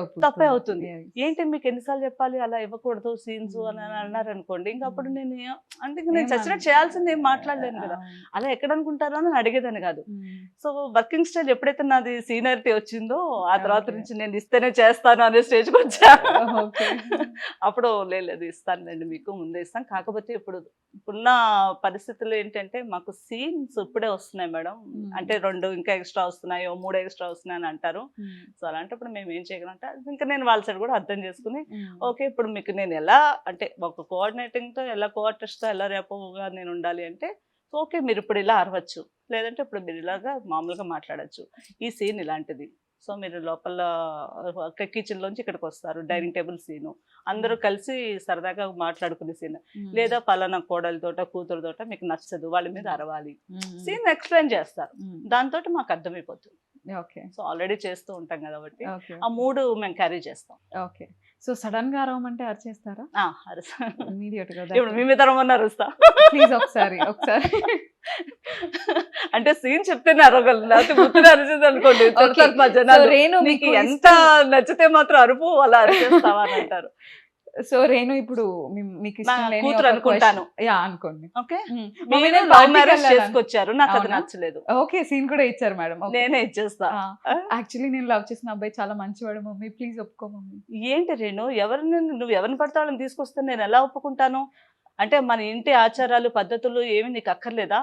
అవుతుంది. ఏంటి మీకు ఎన్నిసార్లు చెప్పాలి అలా ఇవ్వకూడదు సీన్స్ అని అన్నారు అనుకోండి, ఇంకా అప్పుడు నేను అంటే నేను చచ్చినట్టు చేయాల్సింది ఏం మాట్లాడలేను కదా, అలా ఎక్కడ అనుకుంటారో అని అడిగేదాన్ని కాదు. సో వర్కింగ్ స్టైల్ ఎప్పుడైతే నాది సీనియారిటీ వచ్చిందో ఆ తర్వాత నుంచి నేను ఇస్తేనే చేస్తాను అనే స్టేజ్కి వచ్చా. అప్పుడు లేదు ఇస్తానులేండి మీకు ముందే ఇస్తాను, కాకపోతే ఇప్పుడున్న పరిస్థితులు ఏంటంటే మాకు సీన్స్ ఇప్పుడే వస్తున్నాయి మేడం, అంటే 2 ఇంకా ఎక్స్ట్రా వస్తున్నాయో 3 ఎక్స్ట్రా వస్తున్నాయి అని అంటారు. సో అలాంటప్పుడు మేము ఏం చేయగలంటే ఇంకా నేను వాళ్ళ సైడ్ కూడా అర్థం చేసుకుని ఓకే ఇప్పుడు మీకు నేను ఎలా అంటే ఒక కోఆర్డినేటింగ్తో ఎలా కోఆర్టిస్ట్తో ఎలా రేపోగా నేను ఉండాలి అంటే ఓకే మీరు ఇప్పుడు ఇలా అరవచ్చు, లేదంటే ఇప్పుడు మీరు ఇలాగా మామూలుగా మాట్లాడచ్చు, ఈ సీన్ ఇలాంటిది, సో మీరు లోపల కిచెన్లోంచి ఇక్కడికి వస్తారు, డైనింగ్ టేబుల్ సీను, అందరూ కలిసి సరదాగా మాట్లాడుకునే సీన్, లేదా పలానా కోడలితోట కూతురుతోట మీకు నచ్చదు వాళ్ళ మీద అరవాలి, సీన్ ఎక్స్ప్లెయిన్ చేస్తారు, దాంతో మాకు అర్థమైపోతుంది. సో ఆల్రెడీ చేస్తూ ఉంటాం కాబట్టి ఆ 3 మేము క్యారీ చేస్తాం. ఓకే. సో సడన్ గా అరవమంటే అరిచేస్తారా? ఇమిడియట్ గా ఇప్పుడు మీ మీద అరవమని అరుస్తా ప్లీజ్ ఒకసారి అంటే సీన్ చెప్తేనే అరవగలను, లేకపోతే గుర్తునే అరిచేది అనుకోండి. రేణు మీకు ఎంత నచ్చితే మాత్రం అరుపు అలా అరిచేస్తావా అని అంటారు. సో రేణు ఇప్పుడు మీకు ఇష్టం లేని కూతురు అనుకుంటాను అనుకోండి, ఓకే మీరు లవ్ మ్యారేజ్ చేసుకొచ్చారు, నాకు అది నచ్చలేదు, ఓకే సీన్ కూడా ఇచ్చారు మేడం, నేనే ఇచ్చేస్తా. యాక్చువల్లీ నేను లవ్ చేసిన అబ్బాయి చాలా మంచివాడు మమ్మీ, ప్లీజ్ ఒప్పుకో మమ్మీ. ఏంటి రేణు నువ్వు ఎవరిని పడతావు తీసుకొస్తే నేను ఎలా ఒప్పుకుంటాను? అంటే మన ఇంటి ఆచారాలు పద్ధతులు ఏమి నీకు అక్కర్లేదా?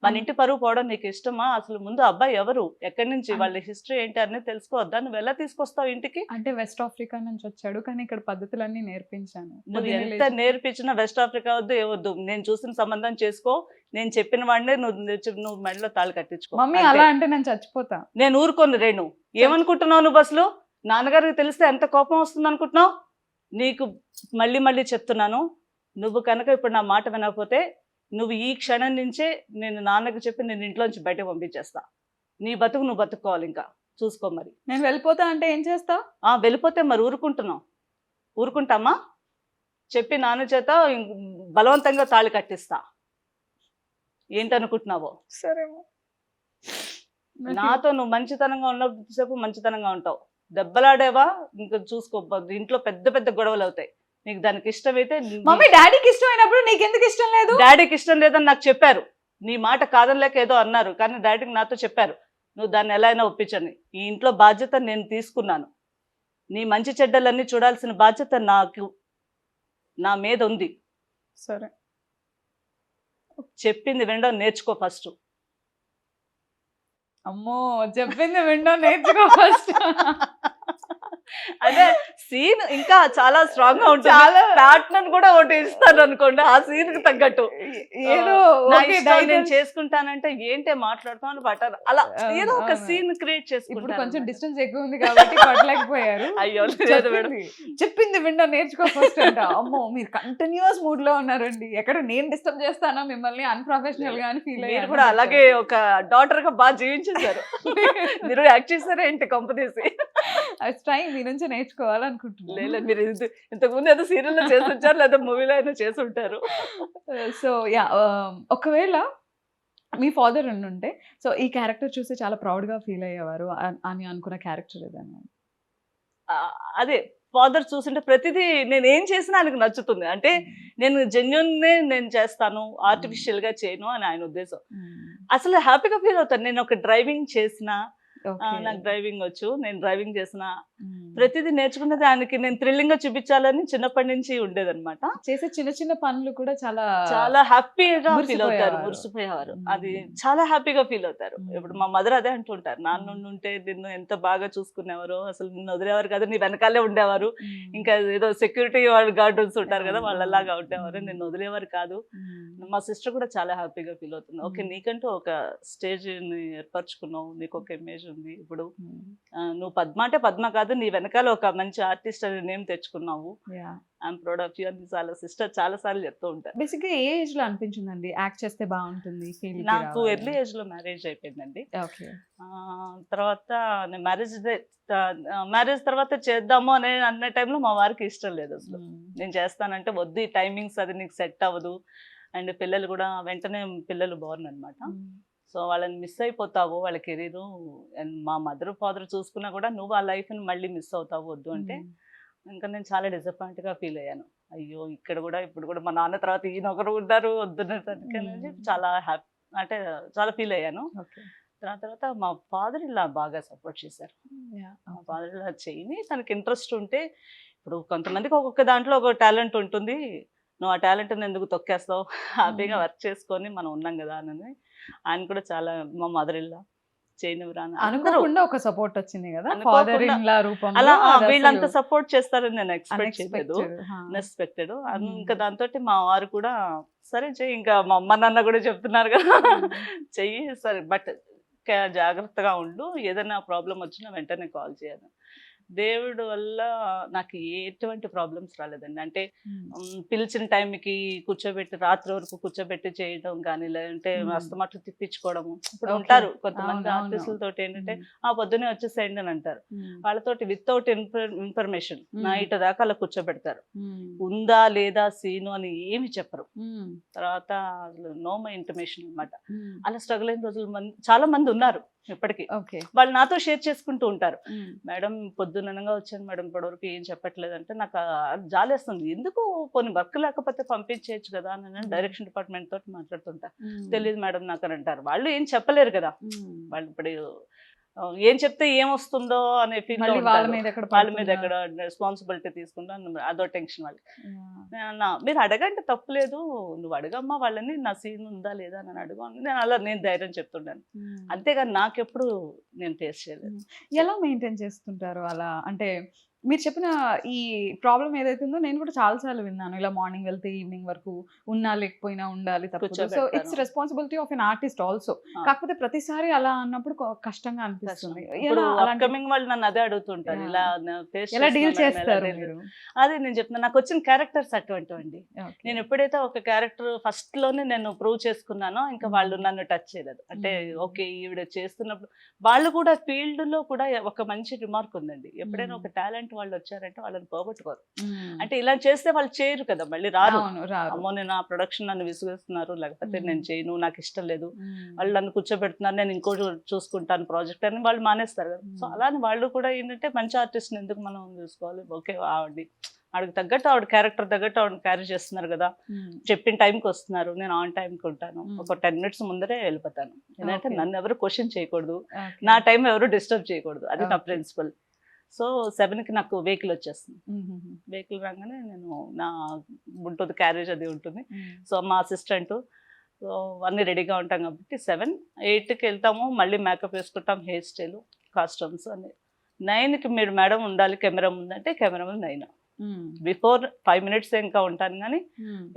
మన ఇంటి పరువు పోవడం నీకు ఇష్టమా? అసలు ముందు అబ్బాయి ఎవరు, ఎక్కడి నుంచి, వాళ్ళ హిస్టరీ ఏంటి అనేది తెలుసుకోవద్దా? నువ్వు ఎలా తీసుకొస్తావు ఇంటికి? అంటే వెస్ట్ ఆఫ్రికా నుంచి వచ్చాడు, కానీ ఇక్కడ పద్ధతులన్నీ నేర్పించాను. నువ్వు ఎంత నేర్పించినా వెస్ట్ ఆఫ్రికా వద్దు ఏవద్దు, నేను చూసిన సంబంధం చేసుకో, నేను చెప్పిన వాడినే నువ్వు మెడలో తాళి కట్టించుకో. మమ్మీ అలా అంటే నేను చచ్చిపోతా. నేను ఊరుకోను రేణు, ఏమనుకుంటున్నావు నువ్వు? అసలు నాన్నగారికి తెలిస్తే ఎంత కోపం వస్తుంది అనుకుంటున్నావు? నీకు మళ్ళీ చెప్తున్నాను, నువ్వు కనుక ఇప్పుడు నా మాట వినకపోతే నువ్వు ఈ క్షణం నుంచే నేను నాన్నకి చెప్పి నేను ఇంట్లోంచి బయటకు పంపించేస్తా, నీ బతుకు నువ్వు బతుక్కోవాలి, ఇంకా చూసుకో. మరి నేను వెళ్ళిపోతా అంటే ఏం చేస్తావు? వెళ్ళిపోతే మరి ఊరుకుంటామా? చెప్పి నాన్న చేత బలవంతంగా తాళి కట్టిస్తా, ఏంటనుకుంటున్నావో? సరేమో, నాతో నువ్వు మంచితనంగా ఉన్నసేపు మంచితనంగా ఉంటావు, దెబ్బలాడేవా ఇంకా చూసుకో, ఇంట్లో పెద్ద గొడవలు అవుతాయి. నీకు దానికి ఇష్టమైతే మమ్మీ డాడీకి ఇష్టమైనప్పుడు నీకెందుకు ఇష్టం లేదు? డాడీకి ఇష్టం లేదని నాకు చెప్పారు, నీ మాట కాదనలేక ఏదో అన్నారు, కానీ డాడీకి నాతో చెప్పారు నువ్వు దాన్ని ఎలా అయినా ఒప్పించని. ఈ ఇంట్లో బాధ్యత నేను తీసుకున్నాను, నీ మంచి చెడ్డలన్నీ చూడాల్సిన బాధ్యత నా మీద ఉంది. సరే చెప్పింది వినడం నేర్చుకో ఫస్ట్. అమ్మో చెప్పింది వినడం నేర్చుకో ఫస్ట్. అదే సీన్ ఇంకా చాలా స్ట్రాంగ్ గా ఉంటుంది, చాలా ప్యాటర్న్ కూడా ఒకటి ఇస్తాను అనుకోండి ఆ సీన్ కి తగ్గట్టు. ఏదో నేను చేసుకుంటానంటే ఏంటే మాట్లాడుతాను బటర్ అలా ఏదో ఒక సీన్ క్రియేట్ చేసుకుంటాను. కొంచెం డిస్టెన్స్ ఎక్కువ ఉంది కాబట్టి పట్టలేకపోయారు. అయ్యో చెప్పింది వినడం నేర్చుకో ఫస్ట్ అంట. అమ్మో మీరు కంటిన్యూస్ మూడ్ లో ఉన్నారండి, ఎక్కడ నేను డిస్టర్బ్ చేస్తానా మిమ్మల్ని అన్ప్రొఫెషనల్ గా అని ఫీల్ అయ్యారు. కూడా అలాగే ఒక డాటర్ గా బాగా జీవించేశారు, మీరు యాక్ట్ చేశారా ఏంటి కంపెనీసి? ట్రై మీ నుంచి నేర్చుకోవాలనుకుంటున్నాను. లేదు మీరు ఇంతకుముందు ఏదో సీరియల్లో చేసి వచ్చారు లేదా మూవీలో అయినా చేసి ఉంటారు. సో యా ఒకవేళ మీ ఫాదర్ ఉంటే సో ఈ క్యారెక్టర్ చూసి చాలా ప్రౌడ్ గా ఫీల్ అయ్యేవారు అని అనుకున్న క్యారెక్టర్ ఏదన్నా? అదే ఫాదర్ చూసింటే ప్రతిదీ నేను ఏం చేసినా ఆయనకు నచ్చుతుంది, అంటే నేను జెన్యున్ నేను చేస్తాను, ఆర్టిఫిషియల్ గా చేయను అని ఆయన ఉద్దేశం. అసలు హ్యాపీగా ఫీల్ అవుతాను. నేను ఒక డ్రైవింగ్ చేసిన, నాకు డ్రైవింగ్ వచ్చు, నేను డ్రైవింగ్ చేసిన, ప్రతిదీ నేర్చుకున్నది ఆయనకి నేను థ్రిల్లింగ్ గా చూపించాలని చిన్నప్పటి నుంచి ఉండేదన్నమాట. చేసే చిన్న పనులు కూడా చాలా హ్యాపీగా ఫీల్ అవుతారు, మురిసిపోయేవారు. అది చాలా హ్యాపీగా ఫీల్ అవుతారు. ఇప్పుడు మా మదర్ అదే అంటుంటారు, నాన్న ఉంటే నిన్ను ఎంత బాగా చూసుకునేవారు, అసలు నిన్ను వదిలేవారు కదా, నీ వెనకాలే ఉండేవారు, ఇంకా ఏదో సెక్యూరిటీ వాళ్ళు గార్డెన్స్ ఉంటారు కదా వాళ్ళలాగా ఉండేవారు, నిన్ను వదిలేవారు కాదు. మా సిస్టర్ కూడా చాలా హ్యాపీగా ఫీల్ అవుతుంది. ఓకే నీకంటూ ఒక స్టేజ్ ని ఏర్పరచుకున్నావు, నీకు ఒక ఇమేజ్ ఉంది ఇప్పుడు. నువ్వు పద్మ అంటే పద్మ కాదు, నీ వెనకాల ఒక మంచి ఆర్టిస్ట్ అనే నేమ్ తెచ్చుకున్నావు, ఐఎమ్ ప్రౌడ్ ఆఫ్ యూ అని చాలా సిస్టర్ చాలా సార్లు చెప్తూ ఉంటారు. బేసిక్గా ఏ ఏజ్ లో అనిపించిందండి యాక్ట్ చేస్తే బాగుంటుంది? నాకు ఎర్లీ ఏజ్ లో మ్యారేజ్ అయిపోయిందండి. ఓకే. తర్వాత నేను మ్యారేజ్ తర్వాత చేద్దాము అనే టైంలో మా వారికి ఇష్టం లేదు అసలు. నేను చేస్తానంటే వద్దు, ఈ టైమింగ్స్ అది నీకు సెట్ అవ్వదు, అండ్ పిల్లలు కూడా వెంటనే పిల్లలు బోర్న్ అనమాట. సో వాళ్ళని మిస్ అయిపోతావు, వాళ్ళ కెరీరు, అండ్ మా మదర్ ఫాదర్ చూసుకున్నా కూడా నువ్వు ఆ లైఫ్ని మళ్ళీ మిస్ అవుతావు వద్దు అంటే, ఇంకా నేను చాలా డిసప్పాయింట్గా ఫీల్ అయ్యాను. అయ్యో ఇక్కడ కూడా ఇప్పుడు కూడా మా నాన్న తర్వాత ఈయన ఒకరు ఉన్నారు వద్దునని చాలా హ్యాపీ, అంటే చాలా ఫీల్ అయ్యాను. తర్వాత మా ఫాదర్ ఇలా బాగా సపోర్ట్ చేశారు. మా ఫాదర్ ఇలా చేయని, తనకి ఇంట్రెస్ట్ ఉంటే, ఇప్పుడు కొంతమందికి ఒక్కొక్క దాంట్లో ఒక టాలెంట్ ఉంటుంది, నువ్వు ఆ టాలెంట్ని ఎందుకు తొక్కేస్తావు, హ్యాపీగా వర్క్ చేసుకొని మనం ఉన్నాం కదా అని ఆయన కూడా చాలా, మా మదర్ ఇలా అనుకోకుండా ఒక సపోర్ట్ వచ్చింది కదా ఫాదర్ ఇన్ లా రూపంలో. అలా వీళ్ళంతా సపోర్ట్ చేస్తారని నేను ఎక్స్పెక్ట్ చేయలేదు, అన్ఎక్స్పెక్టెడ్. ఇంకా దాంతో మా వారు కూడా సరే చెయ్యి, ఇంకా మా అమ్మ నాన్న కూడా చెప్తున్నారు కదా చెయ్యి సరే, బట్ జాగ్రత్తగా ఉండు, ఏదైనా ప్రాబ్లం వచ్చినా వెంటనే కాల్ చేయాలి. దేవుడు వల్ల నాకు ఎటువంటి ప్రాబ్లమ్స్ రాలేదండి. అంటే పిలిచిన టైంకి కూర్చోబెట్టి రాత్రి వరకు కూర్చోబెట్టి చేయడం కానీ, లేదంటే అస్తమాట్లు తిప్పించుకోవడము. ఇప్పుడు ఉంటారు కొంతమంది ఆర్టిస్టులతో ఏంటంటే పొద్దునే వచ్చేసేయండి అని అంటారు, వాళ్ళతోటి వితౌట్ ఇన్ఫర్మేషన్ నైట్ దాకా అలా కూర్చోబెడతారు, ఉందా లేదా సీను అని ఏమి చెప్పరు. తర్వాత నో మై ఇంటిమేషన్ అనమాట. అలా స్ట్రగుల్ అయిన రోజులు చాలా మంది ఉన్నారు ఇప్పటికీ. వాళ్ళు నాతో షేర్ చేసుకుంటూ ఉంటారు, మేడం పొద్దుననగా వచ్చాను మేడం ఇప్పటివరకు ఏం చెప్పట్లేదు అంటే నాకు జాలేస్తుంది, ఎందుకు కొన్ని వర్క్ లేకపోతే పంపించేయచ్చు కదా అని నేను డైరెక్షన్ డిపార్ట్మెంట్ తోటి మాట్లాడుతుంటా. తెలియదు మేడం నాకు అని అంటారు. వాళ్ళు ఏం చెప్పలేరు కదా, వాళ్ళు ఇప్పుడు ఏం చెప్తే ఏమొస్తుందో అనే ఫీల్, వాళ్ళ మీద ఎక్కడ రెస్పాన్సిబిలిటీ తీసుకుంటా, అదో టెన్షన్ వాళ్ళకి. మీరు అడగండి తప్పులేదు, నువ్వు అడగమ్మా వాళ్ళని, నా సీన్ ఉందా లేదా అని అడుగు, నేను ధైర్యం చెప్తుంటాను. అంతేగాని నాకెప్పుడు నేను ఫేస్ చేయలేదు. ఎలా మెయింటైన్ చేస్తుంటారు అలా? అంటే మీరు చెప్పిన ఈ ప్రాబ్లం ఏదైతే ఉందో నేను కూడా చాలా సార్లు విన్నాను, ఇలా మార్నింగ్ వెళ్తే ఈవినింగ్ వరకు ఉన్నా లేకపోయినా ఉండాలి తప్పదు. So it's responsibility of an artist also. కాకపోతే ప్రతిసారి అలా అన్నప్పుడు కష్టంగా అనిపిస్తుంది. వాళ్ళు నన్ను అదే అడుగుతుంటారు, ఇలా ఎలా డీల్ చేస్తారు? అదే నేను చెప్తున్నా, నాకు వచ్చిన క్యారెక్టర్స్ అటువంటివండి. నేను ఎప్పుడైతే ఒక క్యారెక్టర్ ఫస్ట్ లోనే నేను ప్రూవ్ చేసుకున్నానో ఇంకా వాళ్ళు నన్ను టచ్ చేయలేదు. అంటే ఓకే ఈవిడ చేస్తున్నప్పుడు వాళ్ళు కూడా ఫీల్డ్ లో కూడా ఒక మంచి రిమార్క్ ఉందండి, ఎప్పుడైనా ఒక టాలెంట్ వాళ్ళు వచ్చారంటే వాళ్ళని పోగొట్టుకోరు. అంటే ఇలా చేస్తే వాళ్ళు చేయరు కదా, మళ్ళీ రారు. అమ్మో నేను ఆ ప్రొడక్షన్ నన్ను విసుగుస్తున్నారు, లేకపోతే నేను చేయను, నాకు ఇష్టం లేదు, వాళ్ళు నన్ను కూర్చోబెడుతున్నారు, నేను ఇంకో చూసుకుంటాను ప్రాజెక్ట్ అని వాళ్ళు మానేస్తారు కదా. సో అలానే వాళ్ళు కూడా ఏంటంటే మంచి ఆర్టిస్ట్ని ఎందుకు మనం చూసుకోవాలి, ఓకే ఆవిడకి తగ్గట్టు ఆవిడ క్యారెక్టర్ తగ్గట్టు ఆవిడ క్యారీ చేస్తున్నారు కదా, చెప్పిన టైంకి వస్తున్నారు, నేను ఆన్ టైంకి ఉంటాను, ఒక 10 minutes ముందరే వెళ్ళిపోతాను. ఎందుకంటే నన్ను ఎవరు క్వశ్చన్ చేయకూడదు, నా టైం ఎవరు డిస్టర్బ్ చేయకూడదు, అది నా ప్రిన్సిపల్. సో 7కి నాకు వెహికల్ వచ్చేస్తుంది, వెహికల్ రాగానే నేను నా ఉంటుంది క్యారేజ్ అది ఉంటుంది, సో మా అసిస్టెంట్ సో అన్నీ రెడీగా ఉంటాం కాబట్టి 7, 8కి వెళ్తాము, మళ్ళీ మేకప్ వేసుకుంటాం, హెయిర్ స్టైల్, కాస్ట్యూమ్స్ అన్ని. 9కి మీరు మేడం ఉండాలి కెమెరా ముందంటే కెమెరా ముందు 9. బిఫోర్ 5 minutes ఇంకా ఉంటాను కానీ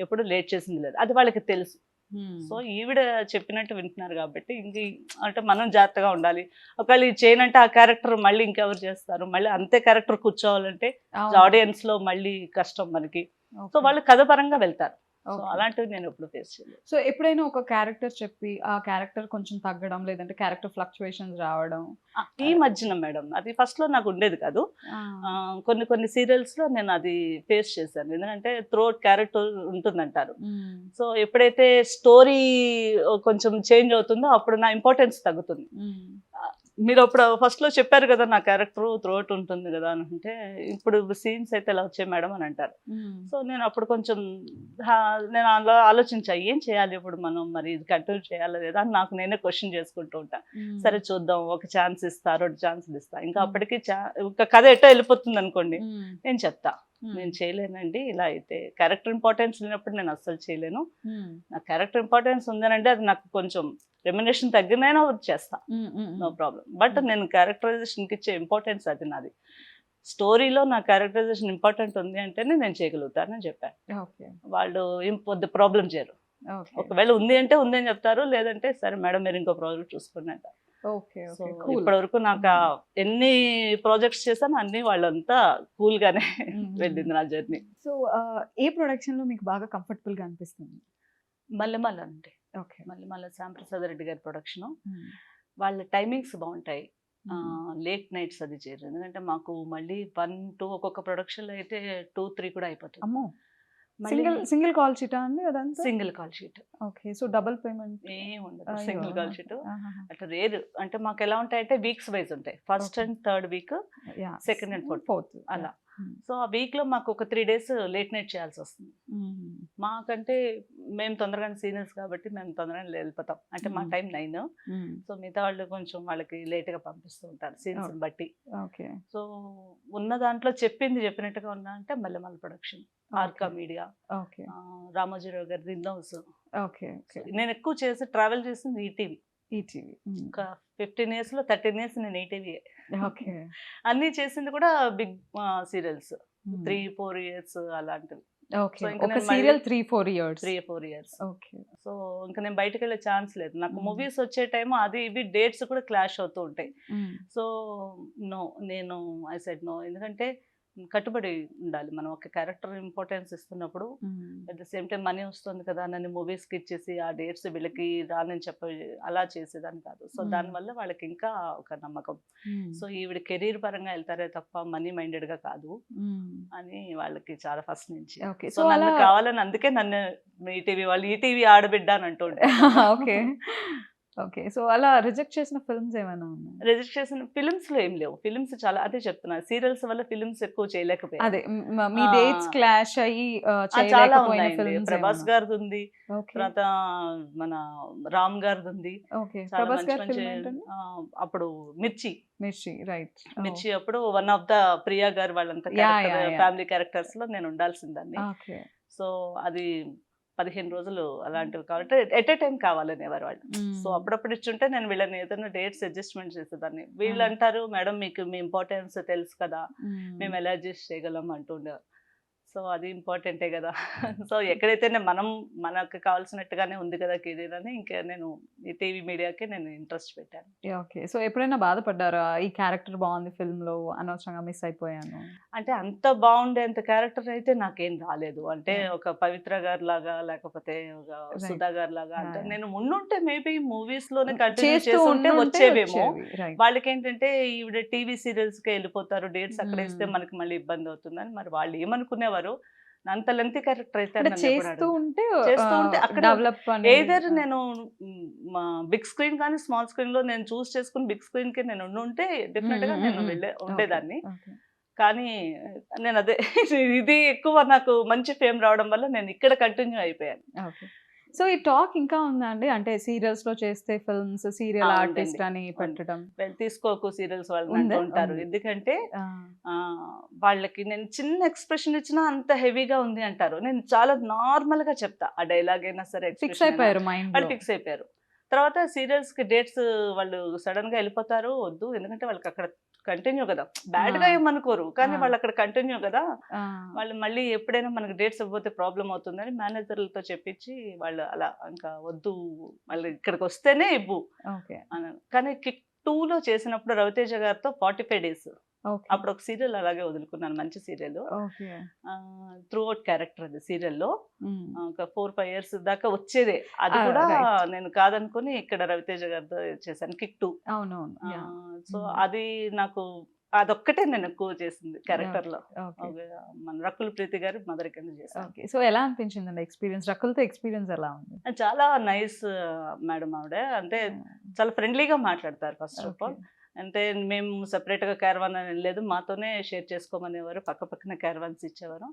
ఎప్పుడు లేట్ చేసింది లేదు, అది వాళ్ళకి తెలుసు. సో ఈవిడ చెప్పినట్టు వింటున్నారు కాబట్టి ఇంక అంటే మనం జాగ్రత్తగా ఉండాలి. ఒకవేళ ఇది చేయనంటే ఆ క్యారెక్టర్ మళ్ళీ ఇంకెవరు చేస్తారు, మళ్ళీ అంతే క్యారెక్టర్ కూర్చోవాలంటే ఆడియన్స్ లో మళ్ళీ కష్టం మనకి. సో వాళ్ళు కథ పరంగా వెళ్తారు. సో అలాంటివి నేను ఎప్పుడు ఫేస్ చేయలేదు. సో ఎప్పుడైనా ఒక క్యారెక్టర్ చెప్పి ఆ క్యారెక్టర్ కొంచెం తగ్గడం, లేదంటే క్యారెక్టర్ ఫ్లక్చువేషన్స్ రావడం ఈ మధ్యన మేడం, అది ఫస్ట్ లో నాకు ఉండేది కాదు, కొన్ని సీరియల్స్ లో నేను అది ఫేస్ చేశాను. ఎందుకంటే త్రోట్ క్యారెక్టర్ ఉంటుందంటారు. సో ఎప్పుడైతే స్టోరీ కొంచెం చేంజ్ అవుతుందో అప్పుడు నా ఇంపార్టెన్స్ తగ్గుతుంది. మీరు అప్పుడు ఫస్ట్ లో చెప్పారు కదా నా క్యారెక్టర్ త్రోట్ ఉంటుంది కదా అని అంటే, ఇప్పుడు సీన్స్ అయితే ఎలా వచ్చాయి మేడం అని అంటారు. సో నేను అప్పుడు కొంచెం నేను అలా ఆలోచించా, ఏం చేయాలి ఇప్పుడు మనం, మరి ఇది కంటిన్యూ చేయాలి లేదా అని నాకు నేనే క్వశ్చన్ చేసుకుంటూ ఉంటా. సరే చూద్దాం, ఒక ఛాన్స్ ఇస్తా, 2 ఛాన్సులు ఇస్తా, ఇంకా అప్పటికి ఒక కథ ఎటో వెళ్ళిపోతుంది అనుకోండి, నేను చెప్తా నేను చేయలేనండి, ఇలా అయితే క్యారెక్టర్ ఇంపార్టెన్స్ లేనప్పుడు నేను అస్సలు చేయలేను, నా క్యారెక్టర్ ఇంపార్టెన్స్ ఉందనంటే అది నాకు కొంచెం రెమ్యునరేషన్ తగ్గినైనా చేస్తా, నో ప్రాబ్లం. బట్ నేను క్యారెక్టరైజేషన్కి ఇచ్చే ఇంపార్టెన్స్ అది నాది. స్టోరీలో నా క్యారెక్టరైజేషన్ ఇంపార్టెంట్ ఉంది అంటేనే నేను చేయగలుగుతానని చెప్పాను. వాళ్ళు ప్రాబ్లం చేయరు. ఒకవేళ ఉంది అంటే ఉంది అని చెప్తారు, లేదంటే సరే మేడం మీరు ఇంకో ప్రాజెక్ట్ చూసుకుని అంటారు. ఓకే. So okay. కూల్. ఇప్పటి వరకు నాకు ఎన్ని ప్రాజెక్ట్స్ చేశాను అన్ని వాళ్ళంతా కూల్ గానే వెళ్ళింది నా జర్నీ. సో ఏ ప్రొడక్షన్ లో మీకు బాగా కంఫర్టబుల్ గా అనిపిస్తుంది? మల్లెమల్ల అండి, ఓకే. మల్లెమల్ల శ్యాంప్రసాద్ రెడ్డి గారి ప్రొడక్షన్. వాళ్ళ టైమింగ్స్ బాగుంటాయి, లేట్ నైట్స్ అది చేయరు. ఎందుకంటే మాకు మళ్ళీ 1-2 ఒక్కొక్క ప్రొడక్షన్లో అయితే 2-3 కూడా అయిపోతుంది. అమ్మో, మళ్ళీ సింగిల్ కాల్ షీటా అండి అదంతా? Single call sheet, okay. So double payment ఏం ఉండదు, సింగిల్ కాల్ షీట్. అట్లా రేరు అంటే మాకు ఎలా ఉంటాయంటే వీక్స్ వైజ్ ఉంటాయి, first and third week, second and fourth అలా. సో ఆ వీక్ లో మాకు ఒక 3 days లేట్ నైట్ చేయాల్సి వస్తుంది. మాకంటే మేము తొందరగానే సీనియర్స్ కాబట్టి మేము తొందరగానే వెళ్ళిపోతాం. అంటే మా టైం 9, సో మిగతా వాళ్ళు కొంచెం వాళ్ళకి లేట్ గా పంపిస్తూ ఉంటారు సీన్స్ బట్టి. సో ఉన్న దాంట్లో చెప్పినట్టుగా ఉన్నా అంటే మల్లెమల్ల ప్రొడక్షన్, ఆర్కా మీడియా, రామోజీరావు గారి రిన్ హౌస్. నేను ఎక్కువ చేసి ట్రావెల్ చేసింది ఈటీవీ. ఒక 15 years లో 13 years నేను ఈటీవీ. అన్ని చేసింది కూడా బిగ్ సీరియల్స్, 3-4 years అలాంటివి. సో ఒక సీరియల్ 3-4 years. సో ఇంకా నేను బయటకు వెళ్ళే ఛాన్స్ లేదు నాకు. మూవీస్ వచ్చే టైం అది ఇవి డేట్స్ కూడా క్లాష్ అవుతూ ఉంటాయి. సో నో, నేను ఐ సెడ్ నో. ఎందుకంటే కట్టుబడి ఉండాలి మనం ఒక క్యారెక్టర్ ఇంపార్టెన్స్ ఇస్తున్నప్పుడు. At the same time money వస్తుంది కదా నన్ను మూవీస్కి ఇచ్చేసి ఆ డేట్స్ వీళ్ళకి రానని చెప్పి అలా చేసేదాన్ని కాదు. సో దానివల్ల వాళ్ళకి ఇంకా ఒక నమ్మకం. సో ఈవిడ కెరీర్ పరంగా వెళ్తారే తప్ప మనీ మైండెడ్గా కాదు అని వాళ్ళకి చాలా ఫస్ట్ నుంచి. సో నన్ను కావాలని అందుకే నన్ను ఈటీవీ వాళ్ళు ఈటీవీ ఆడబిడ్డ అని అంటుంటారు. ఓకే. సో అలా రిజెక్ట్ చేసిన ఫిల్మ్స్ ఏమైనా ఉన్నాయి? రిజెక్ట్ చేసిన ఫిల్మ్స్ లో ఏం లేవు. ఫిల్మ్స్ చాలా, అదే చెప్తున్నా, సీరియల్స్ వల్ల ఫిల్మ్స్ ఎక్కువ చేయలేకపోయాను. అదే మీ డేట్స్ క్లాష్ అయ్యి చాలా ఉన్నాయండి. ప్రభాస్ గారిది ఉంది, తర్వాత మన రామ్ గారిది ఉంది. అప్పుడు మిర్చి రైట్, మిర్చి అప్పుడు వన్ ఆఫ్ ద ప్రియా గారు వాళ్ళంతా ఫ్యామిలీ క్యారెక్టర్స్ లో నేను ఉండాల్సిందాన్ని. సో అది 15 రోజులు అలాంటివి కావాలంటే ఎట్ ఏ టైం కావాలనేవారు వాళ్ళు. సో అప్పుడప్పుడు ఇచ్చుంటే నేను వీళ్ళని ఏదైనా డేట్స్ అడ్జస్ట్మెంట్ చేసేదాన్ని. వీళ్ళు అంటారు మేడం మీకు మీ ఇంపార్టెన్స్ తెలుసు కదా, మేము ఎలా అడ్జస్ట్ చేయగలం అంటుండేవారు. సో అది ఇంపార్టెంటే కదా. సో ఎక్కడైతే మనం మనకు కావాల్సినట్టుగానే ఉంది కదా కెరీర్ అని ఇంకా నేను ఈ టీవీ మీడియాకే నేను ఇంట్రెస్ట్ పెట్టాను. ఓకే. సో ఎప్పుడైనా బాధపడ్డారా ఈ క్యారెక్టర్ బాగుంది ఫిల్మ్ లో అనవసరంగా మిస్ అయిపోయాను? అంటే అంత బాగుండేంత క్యారెక్టర్ అయితే నాకేం రాలేదు. అంటే ఒక పవిత్ర గారి లాగా లేకపోతే ఒక సుధా గారి లాగా, అంటే నేను ముందుంటే మేబీ మూవీస్ లోనే కంటిన్యూ చేస్తుంటే వచ్చేవేమో. వాళ్ళకి ఏంటంటే ఈవిడ టీవీ సీరియల్స్ కి వెళ్ళిపోతారు, డేట్స్ అక్కడ ఇస్తే మనకి మళ్ళీ ఇబ్బంది అవుతుందని మరి వాళ్ళు ఏమనుకునేవారు. అంత లెంత్ క్యారెక్టర్ అయితే చేస్తూ ఉంటే అక్కడ ఏదర్ నేను బిగ్ స్క్రీన్ కానీ స్మాల్ స్క్రీన్ లో నేను చూస్ చేసుకుని బిగ్ స్క్రీన్ కి నేను ఉంటే డెఫినెట్ గా నేను ఉండేదాన్ని. కానీ నేను అదే ఇది ఎక్కువ నాకు మంచి ఫేమ్ రావడం వల్ల నేను ఇక్కడ కంటిన్యూ అయిపోయాను. సో ఈ టాక్ ఇంకా ఉందా అండి? అంటే సీరియల్స్ లో చేస్తే ఫిల్మ్స్ సీరియల్ ఆర్టిస్ట్ అని పెట్టడం తీసుకోకు సీరియల్స్ వాళ్ళు ఉంటారు. ఎందుకంటే వాళ్ళకి నేను చిన్న ఎక్స్ప్రెషన్ ఇచ్చినా అంత హెవీగా ఉంది అంటారు. నేను చాలా నార్మల్ గా చెప్తా, ఆ డైలాగ్ అయినా సరే ఫిక్స్ అయిపోయారు, వాళ్ళు ఫిక్స్ అయిపోయారు. తర్వాత సీరియల్స్ కి డేట్స్ వాళ్ళు సడన్ గా వెళ్ళిపోతారు, వద్దు ఎందుకంటే వాళ్ళకి అక్కడ కంటిన్యూ కదా, బ్యాడ్ గా ఏమనుకోరు కానీ వాళ్ళు అక్కడ కంటిన్యూ కదా, వాళ్ళు మళ్ళీ ఎప్పుడైనా మనకి డేట్స్ ఇవ్వకపోతే ప్రాబ్లం అవుతుందని మేనేజర్లతో చెప్పించి వాళ్ళు అలా ఇంకా వద్దు మళ్ళీ ఇక్కడికి వస్తేనే ఇవ్వు అన్నాను. కానీ కిక్ 2 లో చేసినప్పుడు రవితేజ గారితో 45 days అప్పుడు ఒక సీరియల్ అలాగే వదులుకున్నాను, మంచి సీరియల్, త్రూ అవుట్ క్యారెక్టర్ అది సీరియల్లో. ఒక 4-5 years దాకా వచ్చేదే అది కూడా నేను కాదనుకుని ఇక్కడ రవితేజ గారితో చేశాను కిక్ 2. సో అది నాకు అదొక్కటే నేను ఎక్కువ చేసింది క్యారెక్టర్ లో. మన రకుల్ ప్రీతి గారి మదర్ కింద చేశాను. సో ఎలా అనిపించింది ఎక్స్పీరియన్స్? రకుల్తో ఎక్స్పీరియన్స్ ఎలా ఉంది? చాలా నైస్ మేడం ఆవిడ, అంటే చాలా ఫ్రెండ్లీగా మాట్లాడతారు. ఫస్ట్ ఆఫ్ ఆల్ అంటే మేము సెపరేట్గా క్యారవాన్ అని లేదు, మాతోనే షేర్ చేసుకోమనేవారు, పక్క పక్కన క్యారవాన్స్ ఇచ్చేవారు.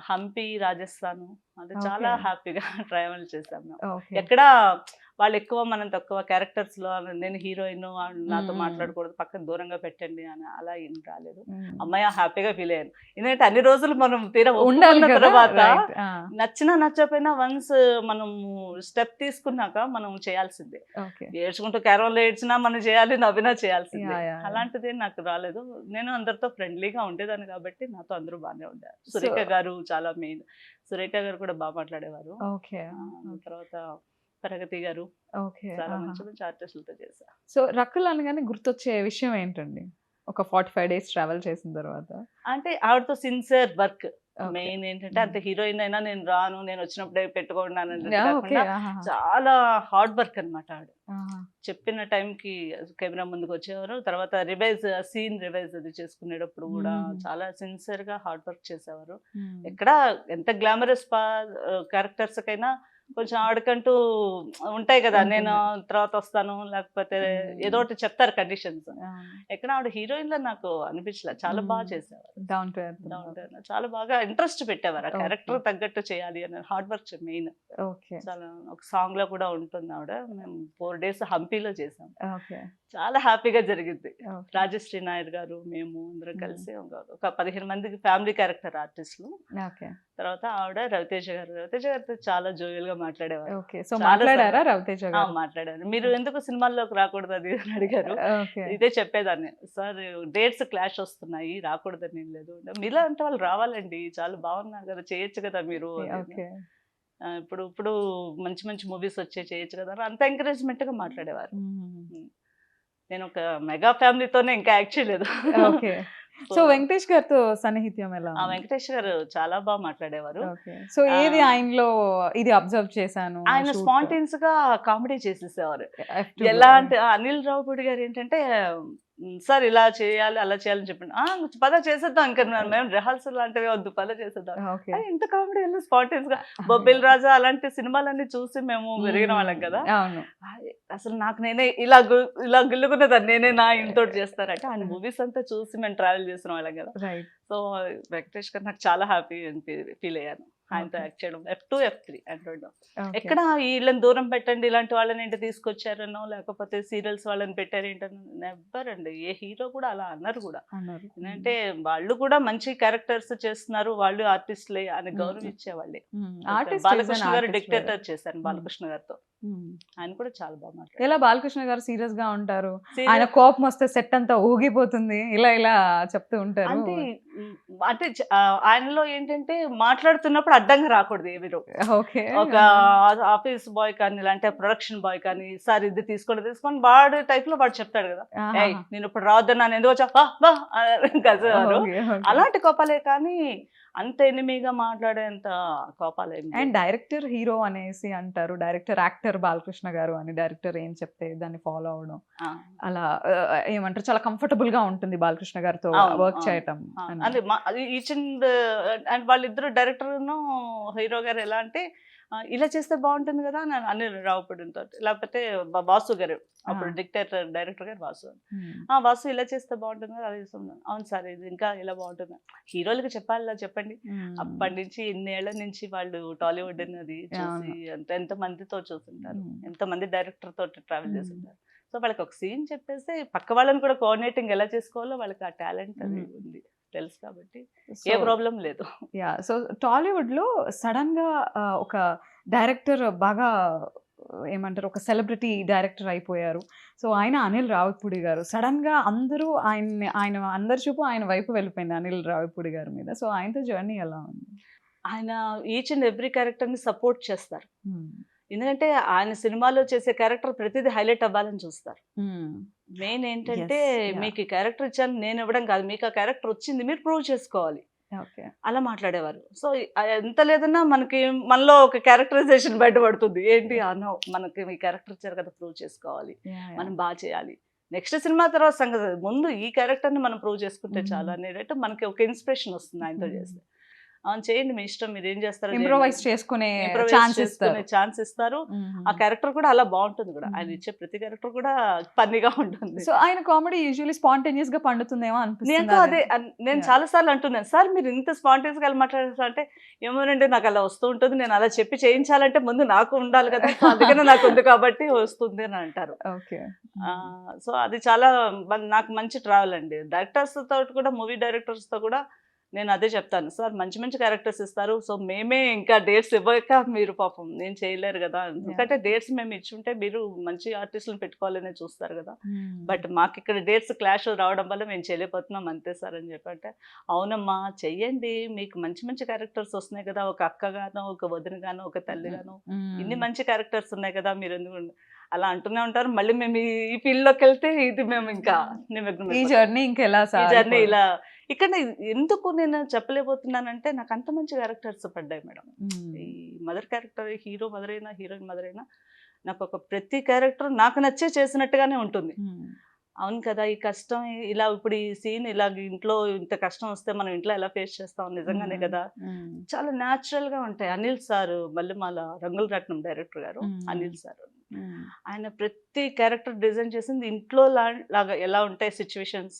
హంపి, రాజస్థాన్ అది చాలా హ్యాపీగా ట్రావెల్ చేసాము. ఎక్కడ వాళ్ళు ఎక్కువ మనం తక్కువ క్యారెక్టర్స్ లో నేను హీరోయిన్ నాతో మాట్లాడకూడదు పక్కన దూరంగా పెట్టండి అని అలా ఏం రాలేదు. అమ్మాయి హ్యాపీగా ఫీల్ అయ్యాను. ఎందుకంటే అన్ని రోజులు మనం తీరా ఉండాలి తర్వాత నచ్చినా నచ్చకపోయినా వన్స్ మనం స్టెప్ తీసుకున్నాక మనం చేయాల్సిందే. ఏడ్చుకుంటూ క్యారవాన్లో ఏడ్చినా మనం చేయాలి, నవ్వినా చేయాల్సిందే. అలాంటిది నాకు రాలేదు. నేను అందరితో ఫ్రెండ్లీగా ఉండేదాన్ని కాబట్టి నాతో అందరూ బాగానే ఉండారు. సురేఖ గారు చాలా మెయిన్, సురేఖ గారు కూడా బాగా మాట్లాడేవారు. తర్వాత ప్రగతి గారు, ఓకే. చాలా మంచి మంచి ఆర్టిస్టులతో చేశా. సో రకుల్ అనగానే గుర్తొచ్చే విషయం ఏంటండి? ఒక 45 డేస్ ట్రావెల్ చేసిన తర్వాత? అంటే ఆవిడతో సిన్సియర్ వర్క్. ఓకే. మెయిన్ ఏంటంటే అంత హీరోయిన్ అయినా నేను రాను, నేను వచ్చినప్పుడే పెట్టుకున్నాను అన్నట్టు ఓకే. కాకుండా చాలా హార్డ్ వర్క్ అన్నమాట ఆవిడ. ఆహా! చెప్పిన టైంకి కెమెరా ముందుకు వచ్చేవారు. తర్వాత సీన్ రివైజ్ అది చేసుకునేటప్పుడు కూడా చాలా సిన్సియర్ గా హార్డ్ వర్క్ చేసేవారు. ఎక్కడ ఎంత గ్లామరస్ క్యారెక్టర్స్ కైనా కొంచెం ఆవిడకంటూ ఉంటాయి కదా, నేను తర్వాత వస్తాను లేకపోతే ఏదో ఒకటి చెప్తారు కండిషన్స్. ఎక్కడ ఆవిడ హీరోయిన్ లో నాకు అనిపించలే, చాలా బాగా చేసేవారు. Down to earth. చాలా బాగా ఇంట్రెస్ట్ పెట్టేవారు, ఆ క్యారెక్టర్ తగ్గట్టు చేయాలి అని. Hard work main. ఓకే. చాలా ఒక సాంగ్ లో కూడా ఉంటుంది ఆవిడ. మేము 4 days హంపీలో చేసాం. ఓకే. చాలా హ్యాపీగా జరిగింది. రాజశ్రీ నాయర్ గారు, మేము అందరం కలిసి ఒక 15 మందికి ఫ్యామిలీ క్యారెక్టర్ ఆర్టిస్టులు. ఓకే. తర్వాత ఆవిడ రవితేజ గారితో చాలా జోయల్ గా మాట్లాడేవారు. ఓకే. సో మాట్లాడారా రవితేజ గారు? మాట్లాడారు. మీరు ఎందుకు సినిమాల్లోకి రాకూడదు అది అని అడిగారు. ఓకే. ఇదే చెప్పేదాన్ని, సార్ డేట్స్ క్లాష్ వస్తున్నాయి, రాకూడదని ఏం లేదు. మీలా అంటే వాళ్ళు రావాలండి, చాలా బాగున్నారు కదా, చేయొచ్చు కదా మీరు. ఓకే. ఇప్పుడు మంచి మంచి మూవీస్ వచ్చే చేయొచ్చు కదా, అంత ఎంకరేజ్మెంట్ గా మాట్లాడేవారు. నేను ఒక మెగా ఫ్యామిలీతోనే ఇంకా యాక్ట్ చేయలేదు. ఓకే. సో వెంకటేష్ గారితో సన్నిహిత్యం ఎలా? వెంకటేష్ గారు చాలా బాగా మాట్లాడేవారు. సో ఏది ఆయనలో ఇది అబ్జర్వ్ చేశాను? ఆయన స్పాంటేనియస్ గా కామెడీ చేసేసేవారు. ఎలా అంటే అనిల్ రావుపూడి గారు ఏంటంటే, సార్ ఇలా చేయాలి అలా చేయాలని చెప్పండి, పద చేసేద్దాం, ఇంకా మేము రిహార్సల్ లాంటివి వద్దు, పద చేసేద్దాం. ఇంత కామెడీ స్పాంటేనియస్ గా. బొబ్బిల్ రాజా అలాంటి సినిమాలన్నీ చూసి మేము పెరిగిన వాళ్ళం కదా. అసలు నాకు నేనే ఇలా గిల్లుకునేదాన్ని, నేనే నా ఇంతో చేస్తానంటే ఆయన మూవీస్ అంతా చూసి మేము ట్రావెల్ చేసిన వాళ్ళం కదా. సో వెంకటేష్ గారు నాకు చాలా హ్యాపీ ఫీల్ అయ్యాను ఆయనతో యాక్ట్ చేయడం. F2, F3 అంటుండో. ఎక్కడ వీళ్ళని దూరం పెట్టండి, ఇలాంటి వాళ్ళని ఏంటి తీసుకొచ్చారనో లేకపోతే సీరియల్స్ వాళ్ళని పెట్టారు ఏంటనో నెవర్ అండి. ఏ హీరో కూడా అలా అన్నారు కూడా. ఎందుకంటే వాళ్ళు కూడా మంచి క్యారెక్టర్స్ చేస్తున్నారు, వాళ్ళు ఆర్టిస్టులే అని గౌరవించేవాళ్ళే. బాలకృష్ణ గారు డిక్టేటర్ చేశారు బాలకృష్ణ గారితో, ఆయన కూడా చాలా బాగా మాట్లాడారు. ఎలా బాలకృష్ణ గారు సీరియస్ గా ఉంటారు, ఆయన కోపం వస్తే సెట్ అంతా ఊగిపోతుంది, ఇలా ఇలా చెప్తూ ఉంటారు. అంటే ఆయనలో ఏంటంటే మాట్లాడుతున్నప్పుడు అడ్డంగా రాకూడదు ఏమిరో. ఒక ఆఫీస్ బాయ్ కానీ లేదంటే ప్రొడక్షన్ బాయ్ కానీ, సార్ ఇది తీసుకోండి వాడు టైప్ లో వాడు చెప్తాడు కదా, నేను ఇప్పుడు రావద్దన్నాను ఎందుకు వచ్చారు, అలాంటి కోపాలే కానీ అంత ఎనిమిగా మాట్లాడేంత కోపాలే. అండ్ డైరెక్టర్ హీరో అనేసి అంటారు, డైరెక్టర్ యాక్టర్ బాలకృష్ణ గారు అని. డైరెక్టర్ ఏం చెప్తే దాన్ని ఫాలో అవడం, అలా ఏమంటారు, చాలా కంఫర్టబుల్ గా ఉంటుంది బాలకృష్ణ గారితో వర్క్ చేయటం. అది ఈచ్ అండ్ వాళ్ళిద్దరు డైరెక్టర్ హీరో గారు ఎలా అంటే, ఇలా చేస్తే బాగుంటుంది కదా అని అనిల్ రావుపూడితో, లేకపోతే వాసు గారు అప్పుడు డైరెక్టర్ గారు వాసు ఇలా చేస్తే బాగుంటుంది కదా, అది అవును సార్ ఇది ఇంకా ఇలా బాగుంటుంది. హీరోలకి చెప్పాలి చెప్పండి. అప్పటి నుంచి ఎన్నేళ్ల నుంచి వాళ్ళు టాలీవుడ్ అనేది చూసి ఎంత మందితో చూస్తుంటారు, ఎంతమంది డైరెక్టర్ తోటి ట్రావెల్ చేస్తుంటారు. సో వాళ్ళకి ఒక సీన్ చెప్పేస్తే పక్క వాళ్ళని కూడా కోఆర్డినేటింగ్ ఎలా చేసుకోవాలో వాళ్ళకి ఆ టాలెంట్ అది ఉంది, తెలుసు కాబట్టి ఏ ప్రాబ్లం లేదు. సో టాలీవుడ్ లో సడన్ గా ఒక డైరెక్టర్ బాగా ఏమంటారు, ఒక సెలబ్రిటీ డైరెక్టర్ అయిపోయారు. సో ఆయన అనిల్ రావిపూడి గారు. సడన్ గా అందరూ అందరి చూపు ఆయన వైపు వెళ్ళిపోయింది అనిల్ రావిపూడి గారి మీద. సో ఆయనతో జర్నీ ఎలా ఉంది? ఆయన ఈచ్ అండ్ ఎవ్రీ క్యారెక్టర్ ని సపోర్ట్ చేస్తారు. ఎందుకంటే ఆయన సినిమాలో చేసే క్యారెక్టర్ ప్రతిదీ హైలైట్ అవ్వాలని చూస్తారు. మెయిన్ ఏంటంటే, మీకు ఈ క్యారెక్టర్ ఇచ్చాను నేను ఇవ్వడం కాదు, మీకు ఆ క్యారెక్టర్ వచ్చింది మీరు ప్రూవ్ చేసుకోవాలి, అలా మాట్లాడేవారు. సో ఎంత లేదన్నా మనలో ఒక క్యారెక్టరైజేషన్ బయటపడుతుంది. ఏంటి అన్నో మనకి ఈ క్యారెక్టర్ ఇచ్చారు కదా, ప్రూవ్ చేసుకోవాలి, మనం బాగా చేయాలి, నెక్స్ట్ సినిమా తర్వాత సంగతి, ముందు ఈ క్యారెక్టర్ని మనం ప్రూవ్ చేసుకుంటే చాలా అనేటట్టు మనకి ఒక ఇన్స్పిరేషన్ వస్తుంది ఆయనతో చేస్తే. అవును చేయండి మీ ఇష్టం, మీరు ఏం చేస్తారు, ఇంప్రొవైజ్ చేసుకునే ఛాన్స్ ఇస్తారు. ఆ క్యారెక్టర్ కూడా అలా బాగుంటుంది కూడా, ఆయన ఇచ్చే ప్రతి క్యారెక్టర్ కూడా ఫన్నీగా ఉంటుంది. సో ఆయన కామెడీ యూజువల్లీ స్పాంటేనియస్ గా పండుతుందేమో అనిపిస్తుంది. అదే నేను చాలా సార్లు అంటున్నాను, సార్ మీరు ఇంత స్పాంటేనియస్ గా మాట్లాడేస్తా అంటే, ఏమోనండి నాకు అలా వస్తూ ఉంటుంది, నేను అలా చెప్పి చేయించాలంటే ముందు నాకు ఉండాలి కదా, అందుకనే నాకు ఉంది కాబట్టి వస్తుంది అని అంటారు. సో అది చాలా నాకు మంచి ట్రావెల్ అండి. డైరెక్టర్స్ తో కూడా, మూవీ డైరెక్టర్స్ తో కూడా నేను అదే చెప్తాను సార్, మంచి మంచి క్యారెక్టర్స్ ఇస్తారు, సో మేమే ఇంకా డేట్స్ ఇవ్వక మీరు పాపం నేను చేయలేరు కదా, ఎందుకంటే డేట్స్ మేము ఇచ్చుంటే మీరు మంచి ఆర్టిస్టులను పెట్టుకోవాలనే చూస్తారు కదా, బట్ మాకు ఇక్కడ డేట్స్ క్లాష్ రావడం వల్ల మేము చేయలేకపోతున్నాం అంతే సార్ అని చెప్పంటే, అవునమ్మా చెయ్యండి, మీకు మంచి మంచి క్యారెక్టర్స్ వస్తున్నాయి కదా, ఒక అక్కగానో ఒక వదినగానో ఒక తల్లిగానో ఇన్ని మంచి క్యారెక్టర్స్ ఉన్నాయి కదా, మీరు ఎందుకు అలా అంటూనే ఉంటారు. మళ్ళీ మేము ఈ ఫీల్డ్ లోకి వెళ్తే ఇది మేము ఇంకా ఈ జర్నీ ఇంకెలా జర్నీ ఇలా ఇక్కడ ఎందుకు నేను చెప్పలేకపోతున్నానంటే నాకు అంత మంచి క్యారెక్టర్స్ పడ్డాయి మేడం. ఈ మదర్ క్యారెక్టర్, హీరో మదర్ అయినా హీరోయిన్ మదర్ అయినా నాకు ఒక ప్రతి క్యారెక్టర్ నాకు నచ్చే చేసినట్టుగానే ఉంటుంది. అవును కదా, ఈ కష్టం ఇలా ఇప్పుడు ఈ సీన్ ఇలా ఇంట్లో ఇంత కష్టం వస్తే మనం ఇంట్లో ఎలా ఫేస్ చేస్తాం, నిజంగానే కదా, చాలా న్యాచురల్ గా ఉంటాయి. అనిల్ సార్ మల్లెమాల రంగుల రత్నం డైరెక్టర్ గారు అనిల్ సార్, ఆయన ప్రతి క్యారెక్టర్ డిజైన్ చేసింది ఇంట్లో లాగా ఎలా ఉంటాయి సిచ్యువేషన్స్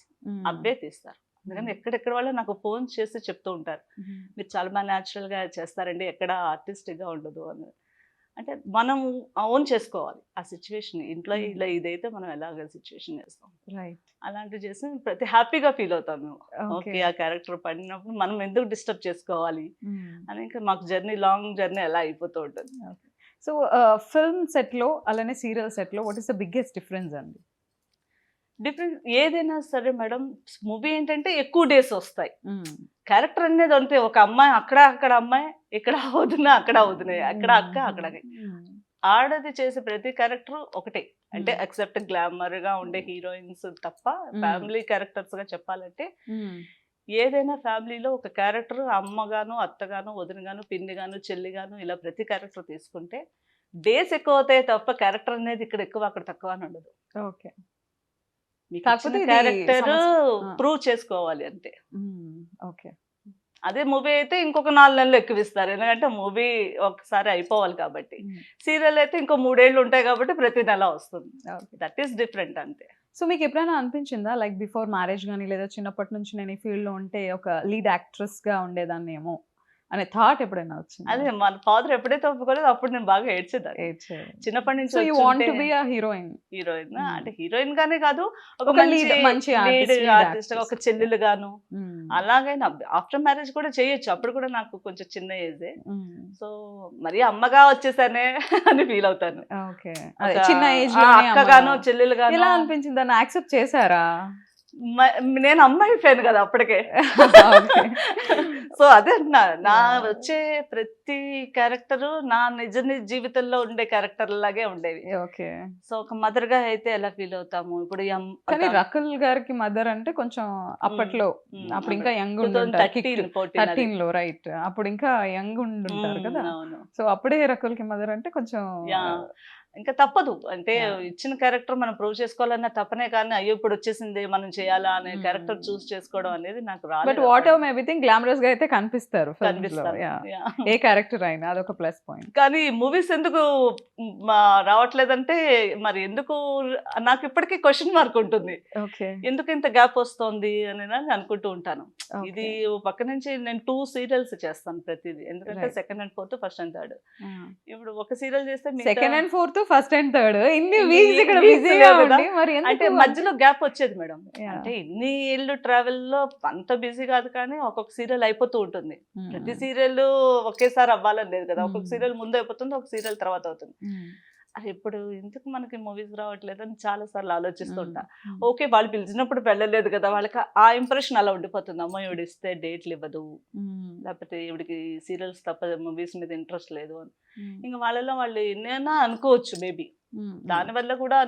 అవే తీస్తారు. అందుకని ఎక్కడెక్కడ వాళ్ళు నాకు ఫోన్ చేసి చెప్తూ ఉంటారు, మీరు చాలా బాగా న్యాచురల్ గా చేస్తారండి, ఎక్కడ ఆర్టిస్టిక్ గా ఉండదు అని. అంటే మనం ఓన్ చేసుకోవాలి ఆ సిచ్యువేషన్, ఇంట్లో ఇలా ఇదైతే మనం ఎలాగ సిచ్యువేషన్ చేస్తాం, అలాంటివి చేసి ప్రతి హ్యాపీగా ఫీల్ అవుతాం మేము. ఓకే, ఆ క్యారెక్టర్ పడినప్పుడు మనం ఎందుకు డిస్టర్బ్ చేసుకోవాలి అని ఇంకా మాకు జర్నీ, లాంగ్ జర్నీ ఎలా అయిపోతూ ఉంటుంది. సో ఫిల్మ్ సెట్ లో అలానే సీరియల్ సెట్ లో what is the biggest difference అండి? డిఫరెంట్ ఏదైనా సరే మేడం, మూవీ ఏంటంటే ఎక్కువ డేస్ వస్తాయి, క్యారెక్టర్ అనేది అంతే, ఒక అమ్మాయి అక్కడ అమ్మాయి, ఇక్కడ వదిన అక్కడ వదిన, అక్కడ అక్క అక్కడ. ఆడది చేసే ప్రతి క్యారెక్టర్ ఒకటే, అంటే ఎక్సెప్ట్ గ్లామర్ గా ఉండే హీరోయిన్స్ తప్ప ఫ్యామిలీ క్యారెక్టర్స్ గా చెప్పాలంటే ఏదైనా ఫ్యామిలీలో ఒక క్యారెక్టర్ అమ్మగాను, అత్తగాను, వదినగాను, పిన్నిగాను, చెల్లిగాను ఇలా ప్రతి క్యారెక్టర్ తీసుకుంటే డేస్ ఎక్కువ అవుతాయి తప్ప క్యారెక్టర్ అనేది ఇక్కడ ఎక్కువ అక్కడ తక్కువ అని ఉండదు. ఓకే, కాకపోతే క్యారెక్టర్ ప్రూవ్ చేసుకోవాలి అంతే. ఓకే, అదే మూవీ అయితే ఇంకొక 4 నెలలు ఎక్కువిస్తారు, ఎందుకంటే మూవీ ఒకసారి అయిపోవాలి కాబట్టి. సీరియల్ అయితే ఇంకో 3 ఏళ్ళు ఉంటాయి కాబట్టి ప్రతి నెల వస్తుంది. దట్ ఈస్ డిఫరెంట్ అంతే. సో మీకు ఎప్పుడైనా అనిపించిందా లైక్ బిఫోర్ మ్యారేజ్ కానీ లేదా చిన్నప్పటి నుంచి నేను ఈ ఫీల్డ్ లో ఉంటే ఒక లీడ్ యాక్ట్రెస్ గా ఉండేదాన్ని ఏమో అనే థాట్ ఎప్పుడైనా వచ్చింది? అదే మన ఫాదర్ ఎప్పుడైతే ఒప్పుకోలేదు అప్పుడు నేను బాగా ఏడ్చేదాన్ని చిన్నప్పటి నుంచి. హీరోయిన్ అంటే హీరోయిన్ గానే కాదు, ఒక మంచి ఆర్టిస్ట్, ఒక చెల్లెలు గాను అలాగైనా. ఆఫ్టర్ మ్యారేజ్ కూడా చేయొచ్చు, అప్పుడు కూడా నాకు కొంచెం చిన్న ఏజే, సో మరి అమ్మగా వచ్చేసానే అని ఫీల్ అవుతాను. చిన్న ఏజ్ అక్కగాను చెల్లెలు గాను. ఎలా అనిపించింది, దాన్ని యాక్సెప్ట్ చేశారా? నేను అమ్మాయి అయిపోయాను కదా అప్పటికే. సో అదే అంటున్నా, నా వచ్చే ప్రతి క్యారెక్టర్ నా నిజ జీవితంలో ఉండే క్యారెక్టర్ లాగే ఉండేవి. ఓకే, సో ఒక మదర్ గా అయితే ఎలా ఫీల్ అవుతాము ఇప్పుడు. కానీ రకుల్ గారికి మదర్ అంటే కొంచెం అప్పట్లో, అప్పుడు ఇంకా యంగ్ 13 లో రైట్, అప్పుడు ఇంకా యంగ్ ఉండుంటారు కదా, సో అప్పుడే రకుల్ కి మదర్ అంటే కొంచెం ఇంకా తప్పదు, అంటే ఇచ్చిన క్యారెక్టర్ మనం ప్రూవ్ చేసుకోవాలన్న తప్పనే, కానీ అయ్యో ఇప్పుడు వచ్చేసింది మనం చేయాలా అనే క్యారెక్టర్ చూస్ చేసుకోవడం అనేది నాకు రాలేదు. But what ever everything glamorous గా అయితే కనిపిస్తారు ఏ క్యారెక్టర్ అయినా, అదొక ప్లస్ పాయింట్. కానీ మూవీస్ ఎందుకు రావట్లేదంటే మరి ఎందుకు నాకు ఇప్పటికీ క్వశ్చన్ మార్క్ ఉంటుంది, ఎందుకు ఇంత గ్యాప్ వస్తుంది అని అనుకుంటూ ఉంటాను. ఇది పక్క నుంచి నేను 2 సీరియల్స్ చేస్తాను ప్రతిదీ, ఎందుకంటే second and fourth, first and third. ఇప్పుడు ఒక సీరియల్ చేస్తే second and fourth, first and third ఇన్ని వీక్స్ ఇక్కడ బిజీగా ఉండి మరి అంటే మధ్యలో గ్యాప్ వచ్చేది మేడం. అంటే ఇన్ని ఏళ్ళు ట్రావెల్ లో అంత బిజీ కాదు, కానీ ఒక్కొక్క సీరియల్ అయిపోతూ ఉంటుంది. ప్రతి సీరియల్ ఒకేసారి అవ్వాలని లేదు కదా, ఒక్కొక్క సీరియల్ ముందు అయిపోతుంది, ఒక సీరియల్ తర్వాత అవుతుంది. అది ఇప్పుడు ఎందుకు మనకి మూవీస్ రావట్లేదు అని చాలా సార్లు ఆలోచిస్తుంటా. ఓకే, వాళ్ళు పిలిచినప్పుడు వెళ్ళలేదు కదా, వాళ్ళకి ఆ ఇంప్రెషన్ అలా ఉండిపోతుంది, అమ్మ ఈవిడ ఇస్తే డేట్లు ఇవ్వదు, లేకపోతే ఈవిడికి సీరియల్స్ తప్ప మూవీస్ మీద ఇంట్రెస్ట్ లేదు అని. ఇంకా వాళ్ళలో వాళ్ళు ఎన్నైనా అనుకోవచ్చు మేబీ. దానివల్ల కూడా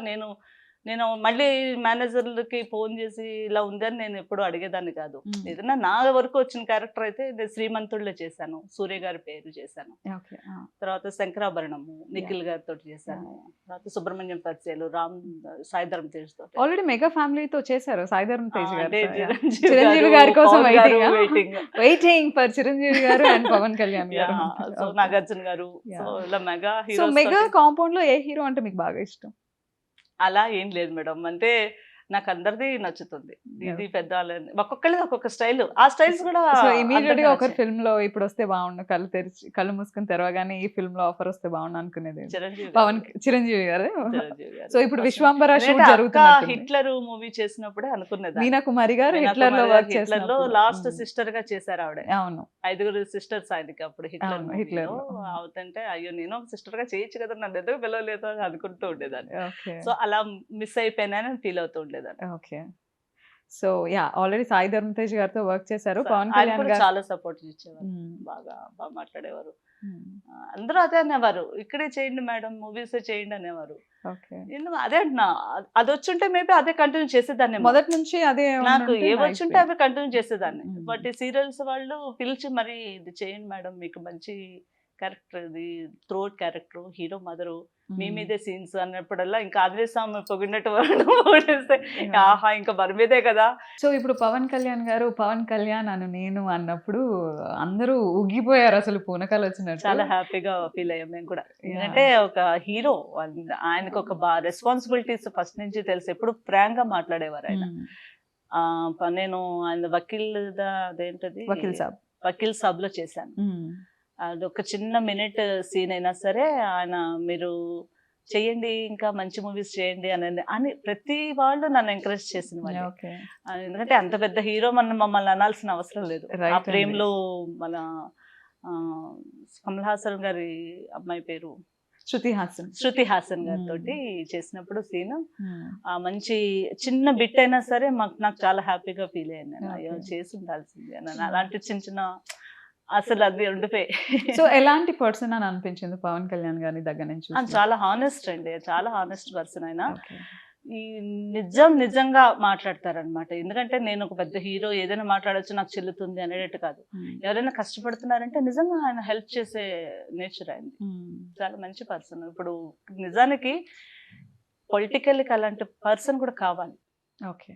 నేను మళ్ళీ మేనేజర్లకి ఫోన్ చేసి ఇలా ఉందని నేను ఎప్పుడు అడిగేదాన్ని కాదు. ఏదైనా నా వరకు వచ్చిన క్యారెక్టర్ అయితే నేను శ్రీమంతుడిలో చేశాను, సూర్య గారి పేరు చేశాను, తర్వాత శంకరాభరణము నిఖిల్ గారితో చేశాను, తర్వాత సుబ్రహ్మణ్యం పరిచయాలు సాయిధరం తేజ్ తో. ఆల్రెడీ మెగా ఫ్యామిలీతో చేశారు సాయిధరం తేజ్ గారు, చిరంజీవి గారి కోసం వెయిటింగ్ ఫర్ చిరంజీవి గారు అండ్ పవన్ కళ్యాణ్ గారు, నాగార్జున గారు, ఇలా మెగా హీరో. మెగా కాంపౌండ్ లో ఏ హీరో అంటే మీకు బాగా ఇష్టం? అలా ఏం లేదు మేడం, అంటే నాకు అందరిది నచ్చుతుంది. ఇది పెద్దవాళ్ళని ఒక్కొక్కళ్ళది ఒక్కొక్క స్టైల్. ఆ స్టైల్స్ కూడా సో ఇమీడియట్ అందరికీ గా ఒక నచ్చాయి. ఫిల్మ్ లో ఇప్పుడు వస్తే బాగుండు, కళ్ళు మూసుకుని తెరవగానే ఈ ఫిల్మ్ లో ఆఫర్ వస్తే బాగుండు అనుకునేది చిరంజీవి పవన్ గారు. చిరంజీవి గారు. చిరంజీవి గారు. సో ఇప్పుడు First విశ్వంబర షూట్ ఎందుకంటే అక్క జరుగుతున్నట్టుంది. హిట్లర్ మూవీ చేసినప్పుడే అనుకున్నదాన్ని. మీనా కుమారి గారు మీనా హిట్లర్ లో కుమారి వర్క్ గారు హిట్లర్ లో చేసినప్పుడు లాస్ట్ సిస్టర్ గా చేశారు ఆవిడ. అవును 5 సిస్టర్స్ ఆయనకి అప్పుడు హిట్లర్ అవును, మూవీలో. హిట్లర్లో. అవుతుంటే అయ్యో నేను ఒక సిస్టర్ గా చేయొచ్చు కదా, నన్ను ఎందుకు పిలవలేదు అని అనుకుంటూ ఉండేదాన్ని. ఓకే సో అలా మిస్ అయిపోయినానని ఫీల్ అవుతూ ఉండేదాన్ని. Okay. So yeah already Sai ధర్మ తేజ్ గారితో వర్క్ చేశారు. పవన్ ఆయన కళ్యాణ్ కూడా గారు చాలా సపోర్ట్ ఇచ్చేవారు, బాగా బాగా మాట్లాడేవారు. అందరూ అదే అనేవారు, ఇక్కడే చేయండి మేడం, మూవీస్ చేయండి అనేవారు. ఓకే. అదే అంటున్నా, అది వచ్చుంటే మేబీ అదే కంటిన్యూ చేసేదాన్ని. మొదటి నుంచి అదే నాకు ఉండుంటే ఏ nice వచ్చుంటే way. అవి కంటిన్యూ చేసేదాన్ని. Mm. బట్ ఈ సీరియల్స్ వాళ్ళు పిలిచి మరి ఇది చేయండి మేడం, మీకు మంచి క్యారెక్టర్, ఇది థ్రోట్ క్యారెక్టర్, హీరో మదరు, మీ Mm. మీదే సీన్స్ అన్నప్పుడల్లా ఇంకా ఆంజనేయ స్వామి పొగిడినట్టు ఓడేస్తే Yeah. ఆహా ఇంకా మరి మీదే కదా. సో ఇప్పుడు పవన్ కళ్యాణ్ గారు పవన్ కళ్యాణ్ అను నేను అన్నప్పుడు అందరూ ఊగిపోయారు అసలు పూనకాలు వచ్చినట్టు. చాలా హ్యాపీగా ఫీల్ అయ్యాం మేము కూడా. Yeah. ఎందుకంటే ఒక హీరో, ఆయనకు ఒక రెస్పాన్సిబిలిటీస్ ఫస్ట్ నుంచి తెలుసు, ఎప్పుడు ఫ్రాంక్ గా మాట్లాడేవారు ఆయన. Mm. నేను ఆయన అదేంటది వకీల్ సాబ్. లో చేశాను. Mm. అది ఒక చిన్న మినిట్ సీన్ అయినా సరే ఆయన మీరు చెయ్యండి, ఇంకా మంచి మూవీస్ చేయండి అని ప్రతి వాళ్ళు నన్ను ఎంకరేజ్ చేసిన వాళ్ళు. ఓకే. ఎందుకంటే అంత పెద్ద హీరో మమ్మల్ని అనాల్సిన అవసరం లేదు. Right ఆ అండి. ప్రేమలో మన కమల్ హాసన్ గారి అమ్మాయి పేరు శృతి హాసన్. శృతి హాసన్ గారితో చేసినప్పుడు సీన్ Mm. ఆ మంచి చిన్న బిట్ అయినా సరే నాకు చాలా హ్యాపీగా ఫీల్ అయ్యాను నేను. అయ్యో Okay. చేసి ఉండాల్సింది అని. అలాంటి చిన్న చిన్న అసలు అది ఉండిపోయి. సో ఎలాంటి పర్సన్ అని అనిపించింది పవన్ కళ్యాణ్ గారిని దగ్గర నుంచి ఆయన చాలా హానెస్ట్ అండి, చాలా హానెస్ట్ పర్సన్ ఆయన. Okay. ఈ నిజంగా మాట్లాడతారనమాట. ఎందుకంటే నేను ఒక పెద్ద హీరో ఏదైనా మాట్లాడొచ్చు నాకు చెల్లుతుంది అనేటట్టు కాదు. Mm. ఎవరైనా కష్టపడుతున్నారంటే నిజంగా ఆయన హెల్ప్ చేసే నేచర్ అయింది. Mm. చాలా మంచి పర్సన్. ఇప్పుడు నిజానికి పొలిటికల్కి అలాంటి పర్సన్ కూడా కావాలి. ఓకే.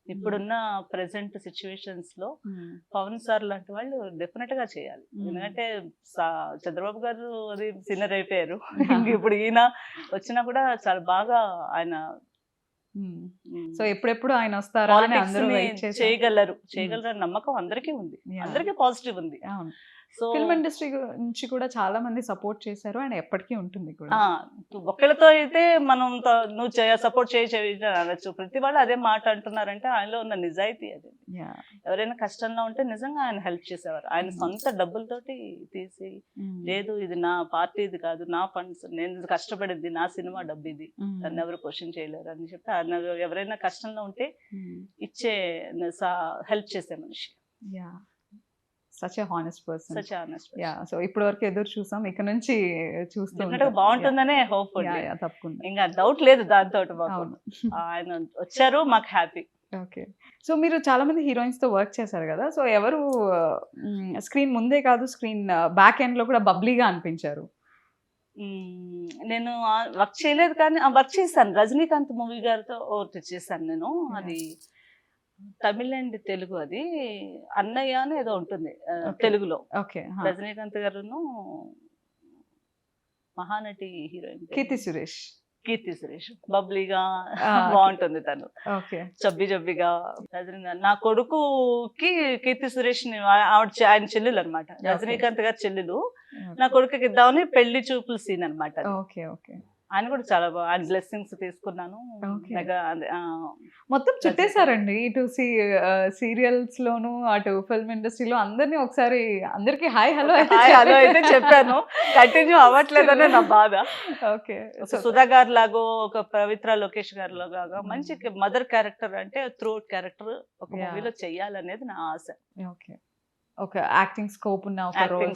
ఇప్పుడున్న ప్రెసెంట్ సిచ్యువేషన్స్ లో Mm. పవన్ సార్ లాంటి వాళ్ళు డెఫినెట్ గా చేయాలి. ఎందుకంటే చంద్రబాబు గారు అది సీనియర్ అయిపోయారు. ఇంక ఇప్పుడు ఈయన వచ్చినా కూడా చాలా బాగా ఆయన సో ఎప్పుడెప్పుడు ఆయన వస్తారా అని అందరూ వెయిట్ చేసి చేయగలరు నమ్మకం అందరికీ ఉంది. Yeah. అందరికీ పాజిటివ్ ఉంది. అవును. సో ఫిల్మ్ ఇండస్ట్రీ నుంచి కూడా చాలా మంది సపోర్ట్ చేశారు అండ్ ఎప్పటికీ ఉంటుంది కూడా. ఒక్కళ్ళతో అయితే మనం నువ్వు సపోర్ట్ చేయొచ్చు అనొచ్చు. ప్రతి వాళ్ళు అదే మాట అంటున్నారంటే ఆయనలో ఉన్న నిజాయితీ అది. Yeah. ఎవరైనా కష్టంలో ఉంటే నిజంగా ఆయన హెల్ప్ చేసేవారు. ఆయన సొంత డబ్బులతోటి తీసి Mm. లేదు ఇది నా పార్టీది కాదు, నా ఫండ్స్, నేను కష్టపడింది, నా సినిమా డబ్బు ఇది, Mm. నన్ను ఎవరు క్వశ్చన్ చేయలేరు అని చెప్పి ఆయన ఎవరైనా కష్టంలో ఉంటే Mm. ఇచ్చే హెల్ప్ చేసే మనిషి. Yeah. Such a honest person. Such honest. Yeah. So ఇప్పటి వరకు ఎదురు చూసాం, ఇక నుంచి చూస్తూ డెఫినెట్ గా బాగుంటుందనే హోప్ ఉంది. Yeah, తప్పకుండా. ఇంకా డౌట్ లేదు దాంతో. అవును. ఆయన వచ్చారు మాకు హ్యాపీ. ఓకే. సో మీరు చాలా మంది హీరోయిన్స్ తో వర్క్ చేశారు కదా, సో ఎవరు స్క్రీన్ ముందే కాదు స్క్రీన్ బ్యాక్ ఎండ్ లో కూడా బబ్లీగా అనిపించారు? నేను వర్క్ చేయలేదు కానీ వర్క్ చేశాను. రజనీకాంత్ మూవీ గారితో ఒకటి చేశాను నేను. అది తమిళ అండ్ తెలుగు. అది అన్నయ్య అని ఏదో ఉంటుంది తెలుగులో. ఓకే. రజనీకాంత్ గారును మహానటి హీరోయిన్ కీర్తి సురేష్ బబ్లీగా బాగుంటుంది తను. ఓకే. చబ్బిగా నా కొడుకుకి కీర్తి సురేష్ ఆయన చెల్లెలు అనమాట. రజనీకాంత్ గారి చెల్లెలు నా కొడుకుకి ఇద్దామని పెళ్లి చూపుల సీన్ అనమాట. ఓకే. ఓకే. ఆయన కూడా చాలా బాగా ఆయన బ్లెస్సింగ్స్ తీసుకున్నాను. మొత్తం చుట్టేశారండి, ఇటు సీరియల్స్ లోను అటు ఫిల్మ్ ఇండస్ట్రీలో అందరినీ ఒకసారి అందరికి హాయ్ హలో హలో అయితే చెప్పాను, కంటిన్యూ అవ్వట్లేదనే నా బాధ. ఓకే. సుధా గారు లాగో ఒక పవిత్ర లోకేష్ గారు లాగా మంచి మదర్ క్యారెక్టర్ అంటే త్రూట్ క్యారెక్టర్ ఒక మూవీలో చెయ్యాలనేది నా ఆశ. ఓకే. ఒక యాక్టింగ్ స్కోప్ ఉన్న ఒక రోల్.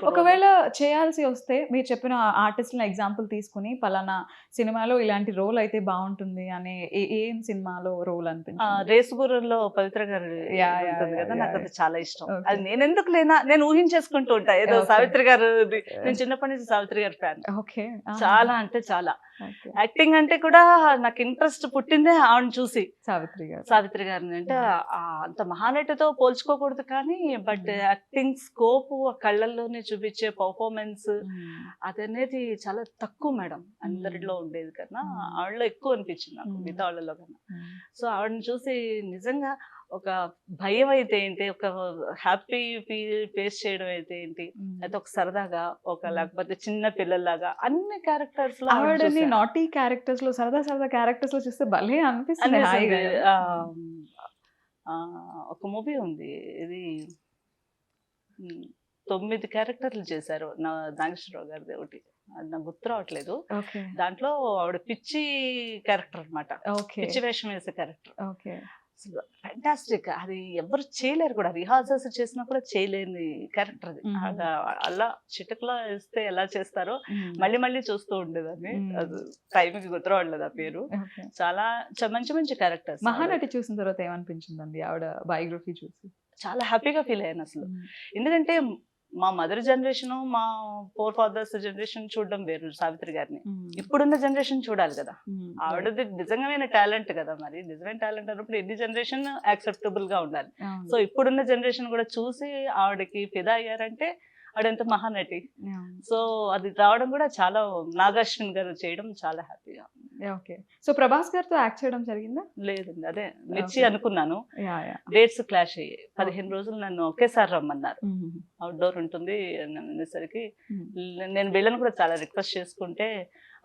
ఒకవేళ చేయాల్సి వస్తే మీరు చెప్పిన ఆర్టిస్ట్ ఎగ్జాంపుల్ తీసుకుని పలానా సినిమాలో ఇలాంటి రోల్ అయితే బాగుంటుంది అనే ఏం సినిమాలో రోల్ అనిపించింది? రేసుగుర్రంలో పవిత్ర గారు ఉంటుంది కదా, నాకు అది చాలా ఇష్టం. అది నేను ఎందుకు లేనా నేను ఊహించేసుకుంటూ ఉంటా ఏదో సావిత్రి గారు. నేను చిన్నప్పటి నుంచి సావిత్రి గారి ఫ్యాన్. ఓకే. చాలా అంటే చాలా. యాక్టింగ్ అంటే కూడా నాకు ఇంట్రెస్ట్ పుట్టిందే ఆవిడ చూసి. సావిత్రి గారిని అంటే అంత మహానటితో పోల్చుకోకూడదు కానీ బట్ యాక్టింగ్ స్కోప్ కళ్ళల్లోనే చూపించే పర్ఫార్మెన్స్ అదనేది చాలా తక్కువ మేడం అందరిలో ఉండేది కన్నా ఆవిడలో ఎక్కువ అనిపించింది నాకు మిగతా వాళ్ళలో కన్నా. సో ఆవిడని చూసి నిజంగా ఒక భయం అయితే ఏంటి, ఒక హ్యాపీ ఫేస్ చేయడం అయితే ఏంటి, అయితే ఒక సరదాగా ఒక లేకపోతే చిన్న పిల్లల్లాగా అన్ని క్యారెక్టర్స్ లో ఆవిడని నాటీ క్యారెక్టర్స్ లో సరదా సరదా క్యారెక్టర్స్ లో చూస్తే భలే అనిపిస్తుంది హాయిగా. ఒక మూవీ ఉంది ఇది 9 క్యారెక్టర్లు చేశారు నాగేశ్వరరావు గారిది ఒకటి, అది నాకు గుర్తు రావట్లేదు. దాంట్లో ఆవిడ పిచ్చి క్యారెక్టర్ అనమాట, పిచ్చి వేషం వేసే క్యారెక్టర్. ఫ్యాంటాస్టిక్, అది ఎవరు చేయలేరు కూడా, రిహార్సల్స్ చేసినా కూడా చేయలేని క్యారెక్టర్ అది. అలా చిటకలో వేస్తే ఎలా చేస్తారో మళ్ళీ మళ్ళీ చూస్తూ ఉండేదాన్ని, అది టైంకి గుర్తు రావట్లేదు ఆ పేరు. చాలా మంచి మంచి క్యారెక్టర్స్. మహానటి చూసిన తర్వాత ఏమనిపించిందండి ఆవిడ బయోగ్రఫీ చూసి? చాలా హ్యాపీగా ఫీల్ అయ్యాను అసలు. ఎందుకంటే మా మదర్ జనరేషన్, మా ఫోర్ ఫాదర్స్ జనరేషన్ చూడడం వేరు సావిత్రి గారిని, ఇప్పుడున్న జనరేషన్ చూడాలి కదా. ఆవిడది నిజంగానే టాలెంట్ కదా, మరి నిజమైన టాలెంట్ అన్నప్పుడు ఎన్ని జనరేషన్ యాక్సెప్టబుల్ గా ఉండాలి. సో ఇప్పుడున్న జనరేషన్ కూడా చూసి ఆవిడకి ఫిదా అయ్యారంటే ఆవిడంత మహానటి. సో అది రావడం కూడా చాలా, నాగాశ్విన్ గారు చేయడం చాలా హ్యాపీగా. ఓకే. సో ప్రభాస్ గారితో యాక్ట్ చేయడం జరిగిందా? లేదండి, అదే మిర్చి అనుకున్నాను, డేట్స్ క్లాష్ అయ్యాయి. 15 రోజులు నన్ను ఒకేసారి రమ్మన్నారు, అవుట్డోర్ ఉంటుంది అనేసరికి నేను వీళ్ళని కూడా చాలా రిక్వెస్ట్ చేసుకుంటే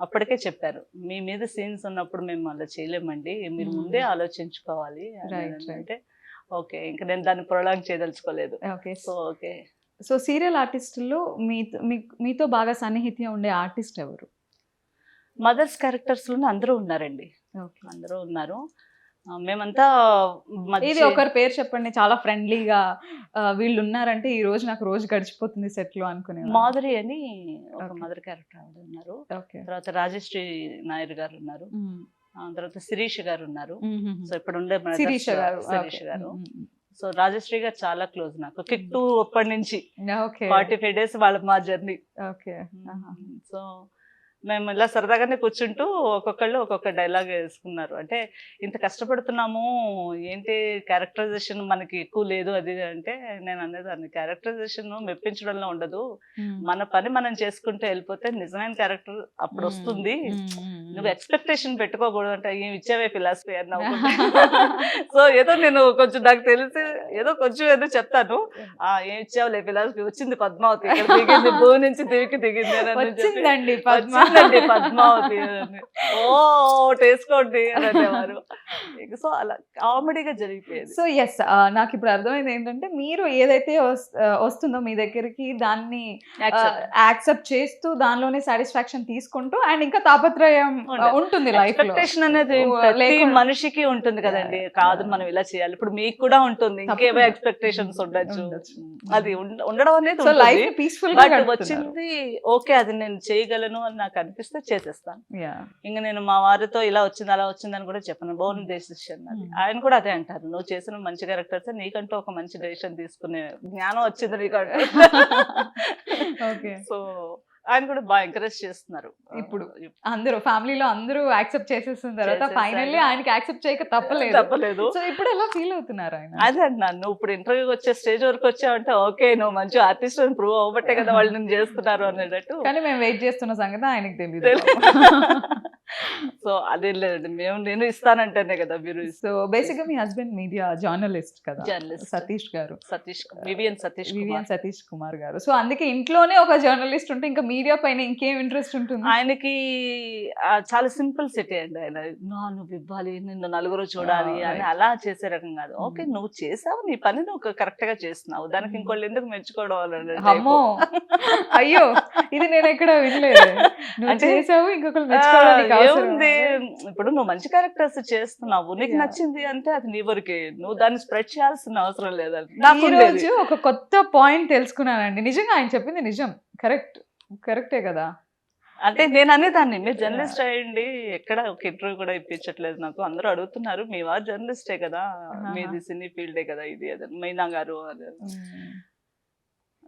అప్పటికే చెప్పారు, మీ మీద సీన్స్ ఉన్నప్పుడు మేము అలా చేయలేమండి, మీరు ముందే ఆలోచించుకోవాలి అంటే. ఓకే, ఇంకా నేను దాన్ని ప్రొలాంగ్ చేయదలుచుకోలేదు. So okay. సో సీరియల్ ఆర్టిస్టుల్లో మీతో బాగా సన్నిహిత్యం ఉండే ఆర్టిస్ట్ ఎవరు? మదర్స్ క్యారెక్టర్స్ లోనే అందరూ ఉన్నారండి, అందరూ ఉన్నారు. మేమంతా ఇది ఒకరి పేరు చెప్పండి, చాలా ఫ్రెండ్లీగా వీళ్ళు ఉన్నారంటే ఈ రోజు నాకు రోజు గడిచిపోతుంది సెట్ లో అనుకునే. మాధురి అని ఒక మదర్ క్యారెక్టర్ ఉన్నారు, తర్వాత రాజశ్రీ నాయర్ గారు ఉన్నారు, తర్వాత శిరీష్ గారు ఉన్నారు. సో ఇప్పుడు ఉండే శిరీష్ గారు. సో రాజశ్రీ గారు చాలా క్లోజ్ నాకు, కిక్ 2 అప్పటి నుంచి 45 days వాళ్ళ మా జర్నీ. సో మేము ఇలా సరదాగానే కూర్చుంటూ ఒక్కొక్కళ్ళు ఒక్కొక్క డైలాగ్ వేసుకున్నారు. అంటే ఇంత కష్టపడుతున్నాము ఏంటి, క్యారెక్టరైజేషన్ మనకి ఎక్కువ లేదు అది అంటే, నేను అనేదాన్ని క్యారెక్టరైజేషన్ మెప్పించడంలో ఉండదు, మన పని మనం చేసుకుంటే వెళ్ళిపోతే నిజమైన క్యారెక్టర్ అప్పుడు వస్తుంది, నువ్వు ఎక్స్పెక్టేషన్ పెట్టుకోకూడదు అంటే ఏం ఇచ్చావే ఫిలాసఫీ అన్నావు. సో ఏదో నేను కొంచెం నాకు తెలిసి ఏదో కొంచెం ఏదో చెప్తాను, ఏం ఇచ్చావులే ఫిలాసఫీ, వచ్చింది పద్మావతి, దిగింది భూమి నుంచి దివికి దిగింది అని పద్మావతి ఓ వేసుకోండి అనేవారు. సో అలా కామెడీగా జరిగిపోయేది. సో ఎస్, నాకు ఇప్పుడు అర్థమైంది ఏంటంటే మీరు ఏదైతే వస్తుందో మీ దగ్గరికి దాన్ని యాక్సెప్ట్ చేస్తూ దానిలోనే సాటిస్ఫాక్షన్ తీసుకుంటూ అండ్ ఇంకా తాపత్రయం ఉంటుంది లైఫ్. ఎక్స్పెక్టేషన్ అనేది మనిషికి ఉంటుంది కదండి, కాదు మనం ఇలా చేయాలి, ఇప్పుడు మీకు కూడా ఉంటుంది, ఇంకేవో ఎక్స్పెక్టేషన్స్ ఉండొచ్చు, అది ఉండడం అనేది లైఫ్ పీస్ఫుల్ గా వచ్చింది. ఓకే, అది నేను చేయగలను అని నాకు అనిపిస్తే చేసేస్తాను. ఇంకా నేను మా వారితో ఇలా వచ్చింది అలా వచ్చింది అని కూడా చెప్పను, బోర్న్ డెసిషన్ అది. ఆయన కూడా అదే అంటారు, నువ్వు చేసిన మంచి క్యారెక్టర్స్ నీకంటూ ఒక మంచి డెసిషన్ తీసుకునే జ్ఞానం వచ్చింది నీకంటూ. సో ఆయన కూడా బాగా ఎంకరేజ్ చేస్తున్నారు. ఇప్పుడు అందరూ ఫ్యామిలీలో అందరూ యాక్సెప్ట్ చేసేసిన తర్వాత ఫైనల్లీ ఆయనకి యాక్సెప్ట్ చేయక తప్పలేదు. సో ఇప్పుడు ఎలా ఫీల్ అవుతున్నారు ఆయన? అదే అంటున్నాను, నువ్వు ఇప్పుడు ఇంటర్వ్యూకి వచ్చే స్టేజ్ వరకు వచ్చావంటే ఓకే, నువ్వు మంచి ఆర్టిస్ట్ అని ప్రూవ్ అవ్వబట్టే కదా వాళ్ళు నేను చేస్తున్నారు అనేటట్టు. కానీ మేము వెయిట్ చేస్తున్న సంగతి ఆయనకి తెలియదు. సో అదే లేదండి, నేను ఇస్తానంటేనే కదా మీరు. సో బేసిక్ గా మీ హస్బెండ్ మీడియా జర్నలిస్ట్ కదా, సతీష్ గారు, వివిఎన్ సతీష్ కుమార్ గారు. సో అందుకే ఇంట్లోనే ఒక జర్నలిస్ట్ ఉంటే ఇంకా మీడియా పైన ఇంకేం ఇంట్రెస్ట్ ఉంటుంది ఆయనకి? చాలా సింపుల్ సిటీ అండి ఆయన, నువ్వు ఇవ్వాలి, నిన్ను నలుగురు చూడాలి అని అలా చేసే రకం కాదు. ఓకే, నువ్వు చేసావు, నీ పని నువ్వు కరెక్ట్ గా చేస్తున్నావు, దానికి ఇంకోళ్ళు ఎందుకు మెచ్చుకోవడం? అమ్మో అయ్యో, ఇది నేను ఎక్కడ వినలేదు. చేసావు ఇంకొకరు మెచ్చుకోవడానికి ఏముంది, ఇప్పుడు నువ్వు మంచి క్యారెక్టర్స్ చేస్తున్నావు, నీకు నచ్చింది అంటే అది నీ వరకే, నువ్వు దాన్ని స్ప్రెడ్ చేయాల్సిన అవసరం లేదండి. ఈ రోజు ఒక కొత్త పాయింట్ తెలుసుకున్నానండి, నిజంగా ఆయన చెప్పింది నిజం, కరెక్టే కదా. అంటే నేను అనేదాన్ని, మీరు జర్నలిస్ట్ అయ్యండి, ఎక్కడ ఒక ఇంటర్వ్యూ కూడా ఇప్పించట్లేదు నాకు, అందరూ అడుగుతున్నారు మీ వారు జర్నలిస్టే కదా, మీది సినీ ఫీల్డే కదా ఇది, అదే మైనా గారు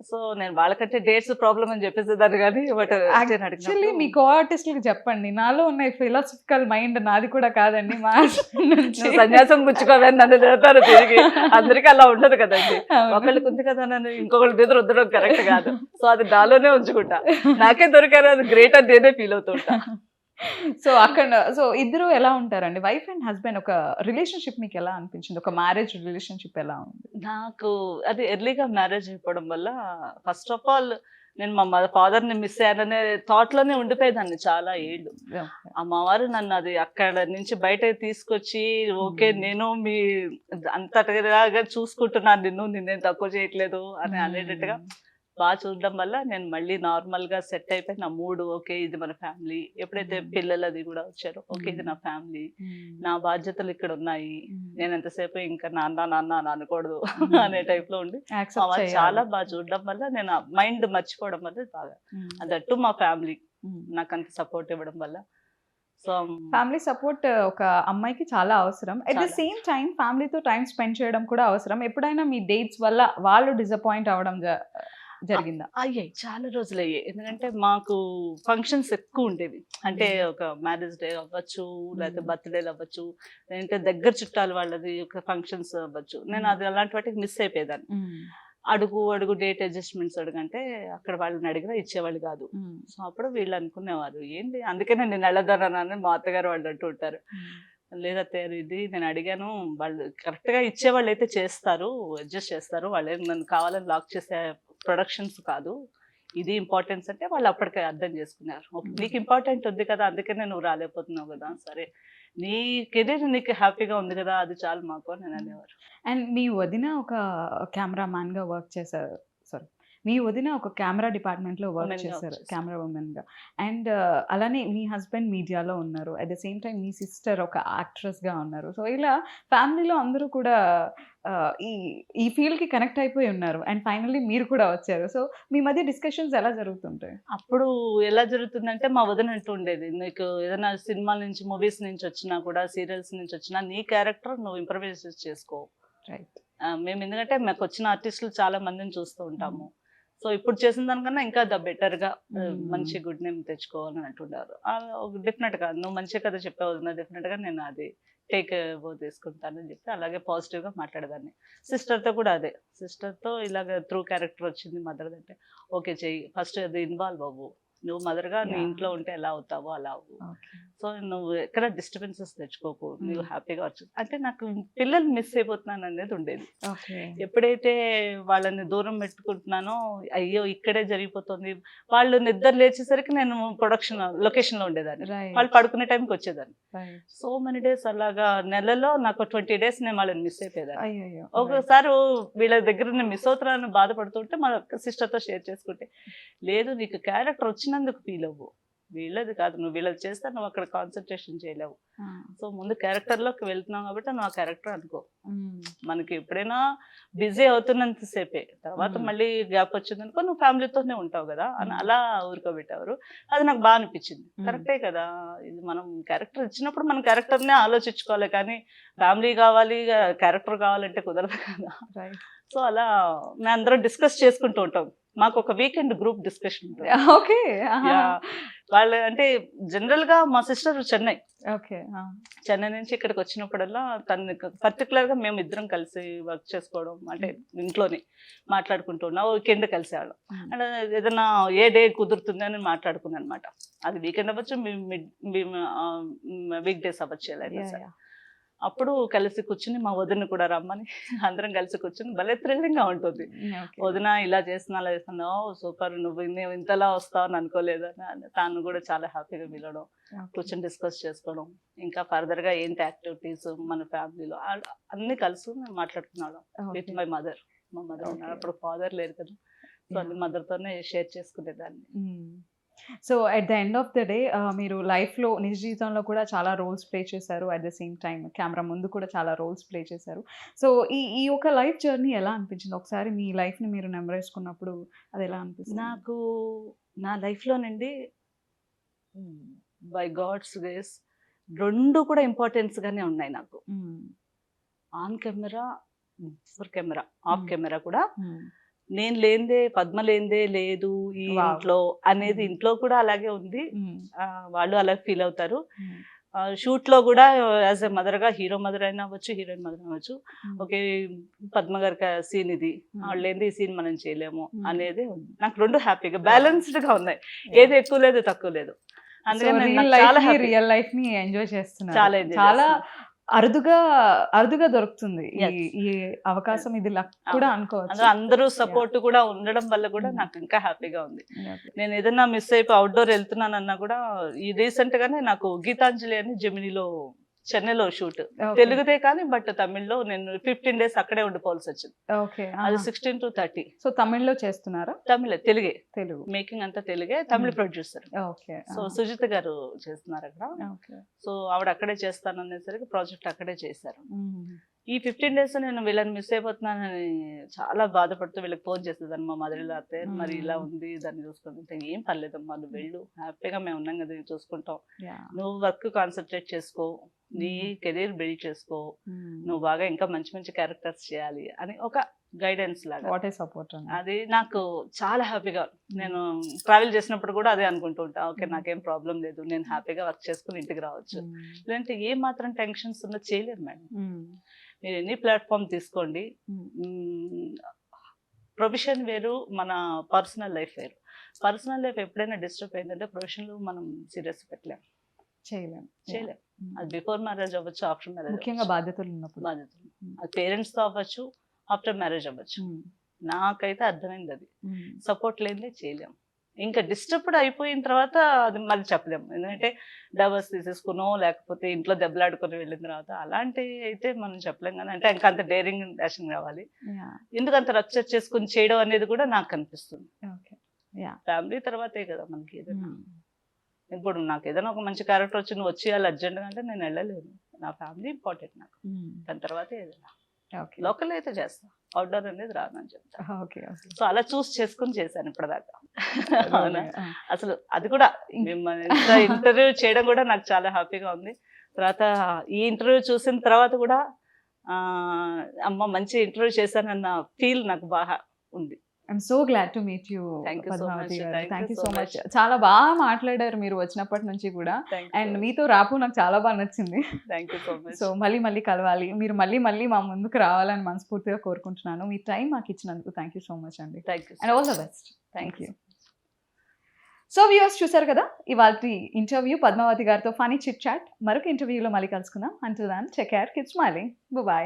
సో నేను వాళ్ళకంటే డేట్స్ ప్రాబ్లం అని చెప్పేసేదాన్ని కానీ బట్ యాక్చువల్లీ మీ కో ఆర్టిస్టులకు చెప్పండి, నాలో ఉన్న ఫిలాసఫికల్ మైండ్ నాది కూడా కాదండి, మా husband నుంచి సన్యాసం పుచ్చుకోవాలని నన్ను తిడతారు తిరిగి. అందరికీ అలా ఉండదు కదండి. ఒకళ్ళకి ఉంది కదా నన్ను ఇంకొకళ్ళ మీద రుద్దడం కరెక్ట్ కాదు. సో అది నాలోనే ఉంచుకుంటా. నాకే దొరికారు అది గ్రేట్ అని నేనే ఫీల్ అవుతుంటా. సో అక్కడ సో ఇద్దరు ఎలా ఉంటారండి, వైఫ్ అండ్ హస్బెండ్? ఒక రిలేషన్షిప్ మీకు ఎలా అనిపించింది? ఒక మ్యారేజ్ రిలేషన్షిప్ ఎలా ఉంది? నాకు అది ఎర్లీగా మ్యారేజ్ అయిపోవడం వల్ల ఫస్ట్ ఆఫ్ ఆల్ నేను మా ఫాదర్ని మిస్ అయ్యాననే థాట్ లోనే ఉండిపోయేదాన్ని చాలా ఏళ్ళు. అమ్మవారు నన్ను అది అక్కడ నుంచి బయట తీసుకొచ్చి ఓకే నేను మీ అంతటిగా చూసుకుంటున్నాను, నిన్నేం తక్కువ చేయట్లేదు అని అనేటట్టుగా బాగా చూడడం వల్ల నేను మళ్ళీ నార్మల్ గా సెట్ అయిపోయి నా మూడు ఓకే ఇది మన ఫ్యామిలీ. ఎప్పుడైతే పిల్లలు అది కూడా వచ్చారో ఓకే ఇది నా ఫ్యామిలీ, నా బాధ్యతలు ఇక్కడ ఉన్నాయి, నేను ఎంతసేపు ఇంకా నాన్న నాన్న అని అనకూడదు అనే టైప్ లో ఉండి చాలా బాగా చూడడం వల్ల నేను మైండ్ మర్చిపోవడం వల్ల బాగా అదట్టు మా ఫ్యామిలీ నాకు అంత సపోర్ట్ ఇవ్వడం వల్ల. సో ఫ్యామిలీ సపోర్ట్ ఒక అమ్మాయికి చాలా అవసరం. అట్ ద సేమ్ టైం ఫ్యామిలీతో టైం స్పెండ్ చేయడం కూడా అవసరం. ఎప్పుడైనా మీ డేట్స్ వల్ల వాళ్ళు డిసప్పాయింట్ అవడం జరిగిందా? అయ్యాయి, చాలా రోజులు అయ్యాయి. ఎందుకంటే మాకు ఫంక్షన్స్ ఎక్కువ ఉండేవి. అంటే ఒక మ్యారేజ్ డే అవ్వచ్చు, లేకపోతే బర్త్డేలు అవ్వచ్చు, లేదంటే దగ్గర చుట్టాలు వాళ్ళది ఒక ఫంక్షన్స్ అవ్వచ్చు. నేను అది అలాంటి వాటికి మిస్ అయిపోయేదాన్ని. అడుగు డేట్ అడ్జస్ట్మెంట్స్ అడుగంటే అక్కడ వాళ్ళని అడిగినా ఇచ్చేవాళ్ళు కాదు. సో అప్పుడు వీళ్ళు అనుకునేవారు ఏంటి, అందుకనే నేను వెళ్ళదన్నానని మా అత్తగారు వాళ్ళు అంటూ ఉంటారు. లేదతే ఇది నేను అడిగాను, వాళ్ళు కరెక్ట్ గా ఇచ్చేవాళ్ళు అయితే చేస్తారు, అడ్జస్ట్ చేస్తారు, వాళ్ళు నన్ను కావాలని లాక్ చేసే ప్రొడక్షన్స్ కాదు, ఇది ఇంపార్టెన్స్ అంటే వాళ్ళు అప్పటికే అర్థం చేసుకున్నారు. నీకు ఇంపార్టెంట్ ఉంది కదా అందుకనే నువ్వు రాలేకపోతున్నావు కదా, సరే నీ కెరీర్ నీకు హ్యాపీగా ఉంది కదా అది చాలు మాకు అని అనేవారు. అండ్ మీ వదిన ఒక కెమెరామ్యాన్ గా వర్క్ చేశారు, సారీ మీ వదిన ఒక కెమెరా డిపార్ట్మెంట్ లో వర్క్ చేశారు, కెమెరా ఉమెన్ గా. అండ్ అలానే మీ హస్బెండ్ మీడియాలో ఉన్నారు, at the same time me sister ఒక యాక్ట్రెస్ గా ఉన్నారు. సో ఇలా ఫ్యామిలీలో అందరూ కూడా ఈ ఫీల్డ్ కి కనెక్ట్ అయిపోయి ఉన్నారు. అండ్ ఫైనల్లీ మీరు కూడా వచ్చారు. సో మీ మధ్య డిస్కషన్స్ ఎలా జరుగుతుంటాయి? అప్పుడు ఎలా జరుగుతుందంటే మా వదిన అంటూ ఉండేది, నీకు ఏదైనా సినిమాల నుంచి మూవీస్ నుంచి వచ్చినా కూడా సీరియల్స్ నుంచి వచ్చినా నీ క్యారెక్టర్ నువ్వు ఇంప్రవైజ్ చేసుకో. రైట్. మేము ఎందుకంటే మాకు వచ్చిన ఆర్టిస్టులు చాలా మందిని చూస్తూ ఉంటాము. సో ఇప్పుడు చేసిన దానికన్నా ఇంకా బెటర్ గా మంచి గుడ్ నేమ్ తెచ్చుకోవాలని అంటున్నారు. డెఫినెట్ గా నువ్వు మంచి కథ చెప్పావు, డెఫినెట్ గా నేను అది టేక్ తీసుకుంటానని చెప్పి అలాగే పాజిటివ్ గా మాట్లాడేదాన్ని. సిస్టర్ తో కూడా అదే, సిస్టర్ తో ఇలాగ త్రూ క్యారెక్టర్ వచ్చింది మదర్ అంటే ఓకే చెయ్యి, ఫస్ట్ అది ఇన్వాల్వ్ అవ్వు, నువ్వు మదర్గా నీ ఇంట్లో ఉంటే ఎలా అవుతావో అలా అవ్వు. సో నువ్వు ఎక్కడ డిస్టర్బెన్సెస్ తెచ్చుకోకు, నువ్వు హ్యాపీగా వచ్చు అంటే. నాకు పిల్లలు మిస్ అయిపోతున్నాను అనేది ఉండేది. ఎప్పుడైతే వాళ్ళని దూరం పెట్టుకుంటున్నానో అయ్యో ఇక్కడే జరిగిపోతుంది, వాళ్ళు నిద్ర లేచేసరికి నేను ప్రొడక్షన్ లొకేషన్ లో ఉండేదాన్ని, వాళ్ళు పడుకునే టైంకి వచ్చేదాన్ని. సో మెనీ డేస్ అలాగా నెలలో నాకు 20 days నేను వాళ్ళని మిస్ అయిపోయేదాన్ని. ఒకసారి వీళ్ళ దగ్గర నేను మిస్ అవుతున్నాను బాధపడుతుంటే మా సిస్టర్తో షేర్ చేసుకుంటే, లేదు నీకు క్యారెక్టర్ వచ్చినందుకు ఫీల్ అవ్వు, వీళ్ళది కాదు, నువ్వు వీళ్ళది చేస్తే నువ్వు అక్కడ కాన్సన్ట్రేషన్ చేయలేవు. సో ముందు క్యారెక్టర్ లోకి వెళ్తున్నావు కాబట్టి నువ్వు ఆ క్యారెక్టర్ అనుకో. మనకి ఎప్పుడైనా బిజీ అవుతున్నంతసేపే, తర్వాత మళ్ళీ గ్యాప్ వచ్చిందనుకో నువ్వు ఫ్యామిలీతోనే ఉంటావు కదా అని అలా ఊరుకోబెట్టేవారు. అది నాకు బాగా అనిపించింది. కరెక్టే కదా, ఇది మనం క్యారెక్టర్ ఇచ్చినప్పుడు మన క్యారెక్టర్నే ఆలోచించుకోవాలి, కానీ ఫ్యామిలీ కావాలి క్యారెక్టర్ కావాలంటే కుదరదు కదా. సో అలా మేము అందరం డిస్కస్ చేసుకుంటూ ఉంటాం. మాకు ఒక వీకెండ్ గ్రూప్ డిస్కషన్ ఉంటుంది. వాళ్ళు అంటే జనరల్ గా మా సిస్టర్ చెన్నై నుంచి ఇక్కడికి వచ్చినప్పుడల్లా తను పర్టికులర్ గా మేము ఇద్దరం కలిసి వర్క్ చేసుకోవడం, అంటే ఇంట్లోనే మాట్లాడుకుంటున్నాం, వీకెండ్ కలిసేవాళ్ళం. అంటే ఏదైనా ఏ డే కుదురుతుంది అని మాట్లాడుకుంది అనమాట. అది వీకెండ్ అవ్వచ్చు, వీక్ డేస్ అవ్వచ్చు ఎలా సరే. అప్పుడు కలిసి కూర్చుని మా వదిన కూడా రమ్మని అందరం కలిసి కూర్చుని భలే థ్రిల్లింగ్ గా ఉంటుంది. వదిన ఇలా చేస్తున్నా అలా చేస్తున్నా, సూపర్, నువ్వు ఇంతలా వస్తావు అని అనుకోలేదు అని తాను కూడా చాలా హ్యాపీగా పిలవడం, కూర్చొని డిస్కస్ చేసుకోవడం, ఇంకా ఫర్దర్ గా ఏంటి యాక్టివిటీస్ మన ఫ్యామిలీలో అన్ని కలిసి మేము మాట్లాడుకున్నాడు విత్ మై మదర్. మా మదర్ ఉన్నారు అప్పుడు, ఫాదర్ లేరు కదా, సో అన్ని మదర్ తోనే షేర్ చేసుకునేదాన్ని. So at the end of the day మీరు లైఫ్లో నిజ జీవితంలో కూడా చాలా రోల్స్ ప్లే చేశారు, at the same time camera ముందు కూడా చాలా రోల్స్ ప్లే చేశారు. సో ఈ ఒక లైఫ్ జర్నీ ఎలా అనిపించింది? ఒకసారి మీ లైఫ్ని మీరు నెమరేసుకున్నప్పుడు అది ఎలా అనిపిస్తుంది? నాకు నా లైఫ్లో నుండి బై గాడ్స్ గ్రేస్ రెండు కూడా ఇంపార్టెన్స్గానే ఉన్నాయి నాకు. On camera, before camera, of camera కూడా నేను లేనిదే పద్మ లేనిదే లేదు ఈ Wow. ఇంట్లో అనేది Mm. ఇంట్లో కూడా అలాగే ఉంది. Mm. వాళ్ళు అలా ఫీల్ అవుతారు. Mm. షూట్ లో కూడా యాజ్ ఎ మదర్ గా హీరో మదర్ అయినా అవ్వచ్చు, హీరోయిన్ మదర్ అవ్వచ్చు, Mm. ఓకే పద్మ గారికి సీన్ ఇది, Mm. వాళ్ళు లేనిది ఈ సీన్ మనం చేయలేము Mm. అనేది ఉంది. నాకు రెండు హ్యాపీగా బ్యాలెన్స్డ్ గా ఉన్నాయి. Yeah. ఏది ఎక్కువ లేదు తక్కువ లేదు. అందుకని నేను రియల్ నాకు లైఫ్ చాలా ని హ్యాపీ, రియల్ లైఫ్ ని ఎంజాయ్ చేస్తున్నారు. చాలా enjoy చాలా చేస్తున్నాను. అరుదుగా దొరుకుతుంది Yes. ఈ అవకాశం. ఇది లక్ కూడా అనుకోవచ్చు. అందులో అందరూ సపోర్ట్ కూడా ఉండడం వల్ల కూడా Mm. నాకు ఇంకా హ్యాపీగా ఉంది. Yeah. నేను ఏదైనా మిస్ అయిపోయి అవుట్డోర్ వెళ్తున్నానన్నా కూడా ఈ రీసెంట్ గానే నాకు గీతాంజలి అని జెమినిలో చెన్నైలో షూట్, Okay. తెలుగుదే కానీ బట్ తమిళ్లో నేను 15 days అక్కడే ఉండిపోవాల్సి వచ్చింది. Okay. అది ఆహా. 16 to 30. సో తమిళ్లో చేస్తున్నారా? తెలుగే, తెలుగు. మేకింగ్ అంతా తెలుగే, తమిళ Mm. Producer. Okay. So Sujitha గారు చేస్తున్నారు అక్కడ. ఓకే. సో ఆవిడ అక్కడే చేస్తాననేసరికి ప్రాజెక్ట్ అక్కడే చేశారు. ఈ 15 days నేను వీళ్ళని మిస్ అయిపోతున్నానని చాలా బాధపడుతూ వీళ్ళకి ఫోన్ చేసేదాన్ని, మా మదర్లో అత్తే మరి ఇలా ఉంది దాన్ని చూసుకుంటే, ఏం పర్లేదమ్మా నువ్వు వెళ్ళు, హ్యాపీగా మేము ఉన్నాం కదా చూసుకుంటాం, నువ్వు వర్క్ కాన్సన్ట్రేట్ చేసుకో, నీ కెరీర్ బిల్డ్ చేసుకో, నువ్వు బాగా ఇంకా మంచి మంచి క్యారెక్టర్స్ చేయాలి అని ఒక గైడెన్స్ లాగా. What a support. అది నాకు చాలా హ్యాపీగా, నేను ట్రావెల్ చేసినప్పుడు కూడా అదే అనుకుంటూ ఉంటా, ఓకే నాకేం ప్రాబ్లం లేదు, నేను హ్యాపీగా వర్క్ చేసుకుని ఇంటికి రావచ్చు. లేదంటే ఏ మాత్రం టెన్షన్స్ ఉన్నా చేయలేరు మేడం. మీరు ఎన్ని ప్లాట్ఫామ్ తీసుకోండి, ప్రొఫెషన్ వేరు, మన పర్సనల్ లైఫ్ వేరు. పర్సనల్ లైఫ్ ఎప్పుడైనా డిస్టర్బ్ అయిందంటే ప్రొఫెషన్లో మనం సీరియస్ పెట్టలేం, చేయలేం. అది బిఫోర్ మ్యారేజ్ అవ్వచ్చు, ఆఫ్టర్ మ్యారేజ్, ముఖ్యంగా బాధ్యతలు ఉన్నప్పుడు. బాధ్యతలు అది పేరెంట్స్ తో అవ్వచ్చు, ఆఫ్టర్ మ్యారేజ్ అవ్వచ్చు. నాకైతే అర్థమైంది అది సపోర్ట్ లేనిదే చేయలేం. ఇంకా డిస్టర్బ్డ్ అయిపోయిన తర్వాత అది మళ్ళీ చెప్పలేము, ఎందుకంటే డైవర్స్ తీసేసుకునో లేకపోతే ఇంట్లో దెబ్బలాడుకొని వెళ్ళిన తర్వాత అలాంటివి అయితే మనం చెప్పలేం. కానీ అంటే ఇంకా అంత డేరింగ్ డాషింగ్ రావాలి, ఎందుకంత రచ్చర్ చేసుకుని చేయడం అనేది కూడా నాకు అనిపిస్తుంది. ఫ్యామిలీ తర్వాతే కదా మనకి ఏదైనా. ఇప్పుడు నాకు ఏదైనా ఒక మంచి క్యారెక్టర్ వచ్చి నువ్వు వచ్చేయాలి అర్జెంట్గా అంటే నేను వెళ్ళలేను, నా ఫ్యామిలీ ఇంపార్టెంట్ నాకు. దాని తర్వాత ఏదైనా లోకల్ అయితే చేస్తా, అవుట్డోర్ అనేది రాదని చెప్తా. సో అలా చూస్ చేసుకుని చేశాను ఇప్పటిదాకా. అవునా, అసలు అది కూడా ఇంటర్వ్యూ చేయడం కూడా నాకు చాలా హ్యాపీగా ఉంది. తర్వాత ఈ ఇంటర్వ్యూ చూసిన తర్వాత కూడా అమ్మ మంచి ఇంటర్వ్యూ చేశానన్న ఫీల్ నాకు బాగా ఉంది. I'm so glad to meet you Thank you so Padmavathi much. Garu. Thank thank you you so so much. much. చాలా బాగా మాట్లాడారు మీరు వచ్చినప్పటి నుంచి కూడా. Thank and you. మీతో రాపు నాకు చాలా బాగా నచ్చింది. Thank you so much. So మళ్ళీ కలవాలి, మీరు మళ్ళీ మా ముందుకు రావాలని మనస్ఫూర్తిగా కోరుకుంటున్నాను. మీ టైం మాకు ఇచ్చినందుకు థ్యాంక్ యూ సో మచ్ అండి. Thank you. And all the best. Thank you. So viewers చూసారు కదా ఇవాళ ఇంటర్వ్యూ పద్మావతి గారితో ఫనీ చిట్ చాట్. మరొక ఇంటర్వ్యూలో మళ్ళీ కలుసుకుందాం. Until then take care, keep smiling, by.